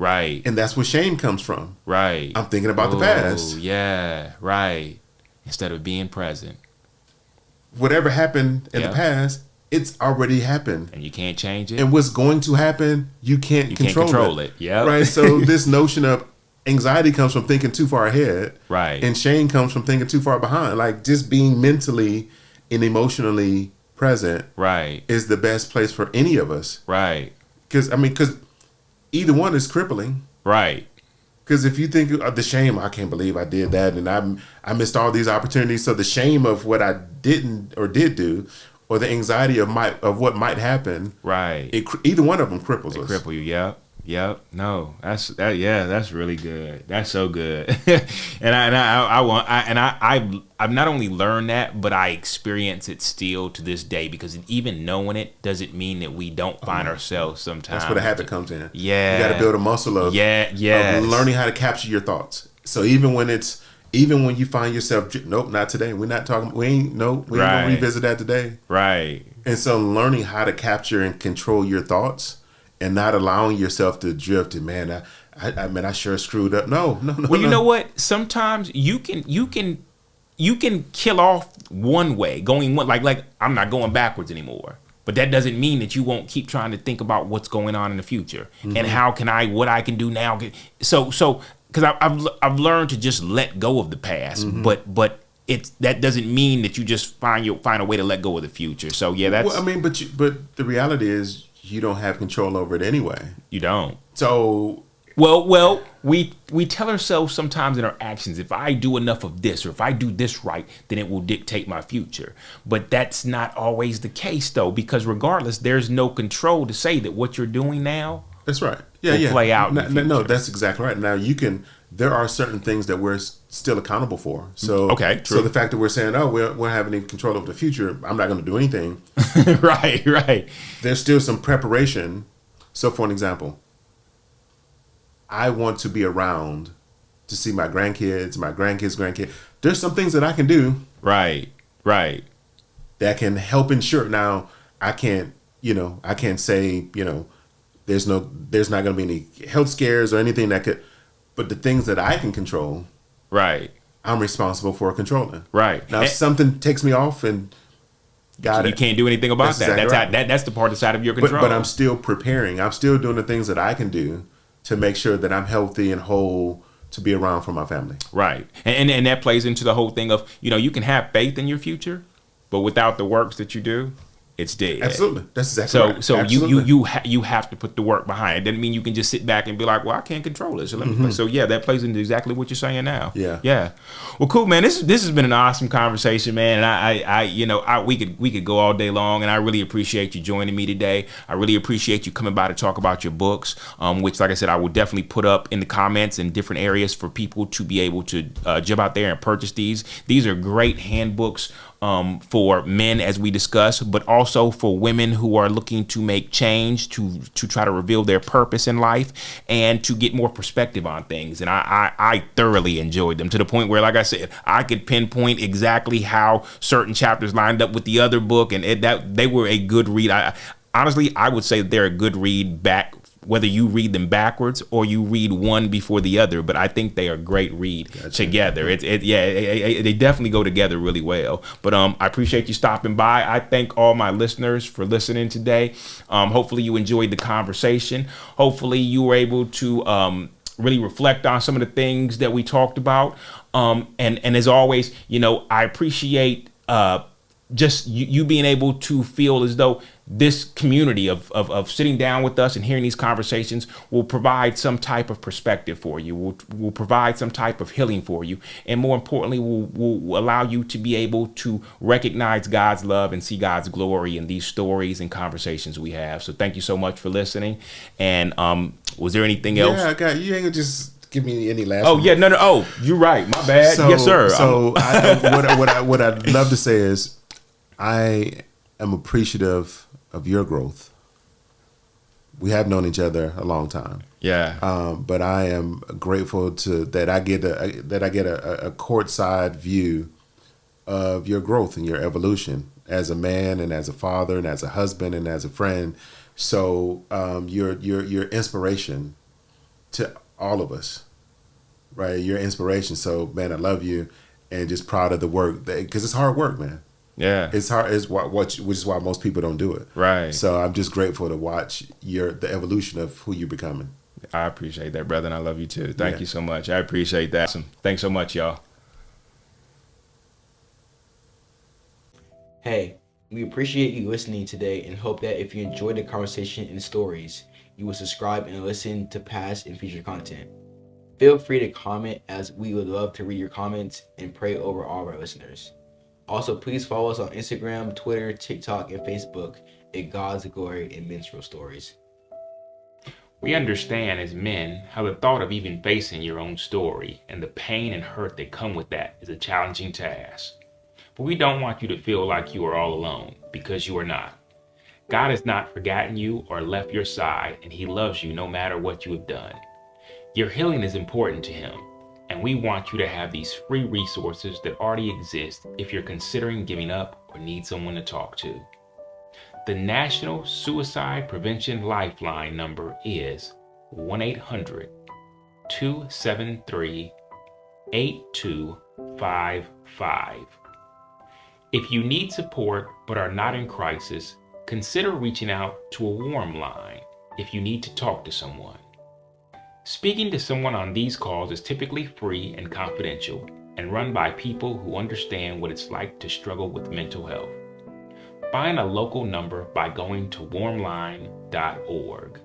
And that's where shame comes from. Right. I'm thinking about the past. Yeah, right. Instead of being present. Whatever happened in the past, it's already happened. And you can't change it. And what's going to happen, you can't control it. Yeah. Right. So this notion of anxiety comes from thinking too far ahead. Right. And shame comes from thinking too far behind. Like, just being mentally and emotionally present is the best place for any of us. Right. Because either one is crippling. Right. Because if you think of the shame, I can't believe I did that, and I missed all these opportunities. So the shame of what I didn't or did do, or the anxiety of what might happen. Right. Either one of them cripples us. Cripple you. Yep. No, that's really good. That's so good. I've not only learned that, but I experience it still to this day, because even knowing it doesn't mean that we don't find ourselves sometimes. That's where the habit comes in. Yeah. You got to build a muscle of learning how to capture your thoughts. So even when you find yourself, nope, not today. We're not talking. We ain't gonna revisit that today. Right. And so learning how to capture and control your thoughts, and not allowing yourself to drift. And man, I sure screwed up. No. Well, you know what? Sometimes you can kill off one way, going one, like I'm not going backwards anymore. But that doesn't mean that you won't keep trying to think about what's going on in the future and what I can do now. So because I've learned to just let go of the past, but that doesn't mean that you just find a way to let go of the future. So yeah, that's. Well, but the reality is, you don't have control over it anyway. You don't. So, well, we tell ourselves sometimes in our actions, if I do enough of this, or if I do this right, then it will dictate my future. But that's not always the case, though, because regardless, there's no control to say that what you're doing now. That's right. Will play out. No, that's exactly right. Now there are certain things that we're still accountable for. So true. So the fact that we're saying, we don't have any control over the future, I'm not going to do anything. Right. There's still some preparation. So for an example, I want to be around to see my grandkids, my grandkids. There's some things that I can do. Right. That can help ensure. Now, I can't say, there's not going to be any health scares or anything that could. But the things that I can control, I'm responsible for controlling. Right. Now, if something takes me off and you can't do anything about that. Exactly that's the part outside of your control. But I'm still preparing. I'm still doing the things that I can do to make sure that I'm healthy and whole to be around for my family. Right. And that plays into the whole thing of, you can have faith in your future, but without the works that you do, it's dead. Absolutely. That's exactly right. So you have to put the work behind it. Doesn't mean you can just sit back and be like, well, I can't control it. So let me. So yeah, that plays into exactly what you're saying now. Yeah. Well, cool, man. This has been an awesome conversation, man. And we could go all day long, and I really appreciate you joining me today. I really appreciate you coming by to talk about your books, which, like I said, I will definitely put up in the comments in different areas for people to be able to jump out there and purchase these. These are great handbooks for men, as we discussed, but also for women who are looking to make change, to try to reveal their purpose in life, and to get more perspective on things. And I thoroughly enjoyed them, to the point where, like I said, I could pinpoint exactly how certain chapters lined up with the other book, and that they were a good read. Honestly, I would say they're a good read back, whether you read them backwards or you read one before the other, but I think they are a great read together. They definitely go together really well. But I appreciate you stopping by. I thank all my listeners for listening today. Hopefully you enjoyed the conversation. Hopefully you were able to really reflect on some of the things that we talked about. And as always, I appreciate just you being able to feel as though this community of sitting down with us and hearing these conversations will provide some type of perspective for you, will provide some type of healing for you, and more importantly, will allow you to be able to recognize God's love and see God's glory in these stories and conversations we have. So thank you so much for listening. And was there anything else? Yeah, I got you. Ain't gonna just give me any last. Oh yeah, no. Oh, you're right. My bad. Yes, sir. So what I'd love to say is, I am appreciative of your growth. We have known each other a long time. Yeah. But I am grateful that I get a courtside view of your growth and your evolution as a man and as a father and as a husband and as a friend. So your inspiration to all of us, right? Your inspiration. So man, I love you and just proud of the work because it's hard work, man. Yeah, it's hard. Which is why most people don't do it. Right. So I'm just grateful to watch the evolution of who you're becoming. I appreciate that, brother, and I love you too. Thank you so much. I appreciate that. Awesome. Thanks so much, y'all. Hey, we appreciate you listening today and hope that if you enjoyed the conversation and stories, you will subscribe and listen to past and future content. Feel free to comment, as we would love to read your comments and pray over all of our listeners. Also, please follow us on Instagram, Twitter, TikTok, and Facebook at God's Glory and Menstrual Stories. We understand as men how the thought of even facing your own story and the pain and hurt that come with that is a challenging task. But we don't want you to feel like you are all alone, because you are not. God has not forgotten you or left your side, and He loves you no matter what you have done. Your healing is important to Him, and we want you to have these free resources that already exist if you're considering giving up or need someone to talk to. The National Suicide Prevention Lifeline number is 1-800-273-8255. If you need support but are not in crisis, consider reaching out to a warm line if you need to talk to someone. Speaking to someone on these calls is typically free and confidential and run by people who understand what it's like to struggle with mental health. Find a local number by going to warmline.org.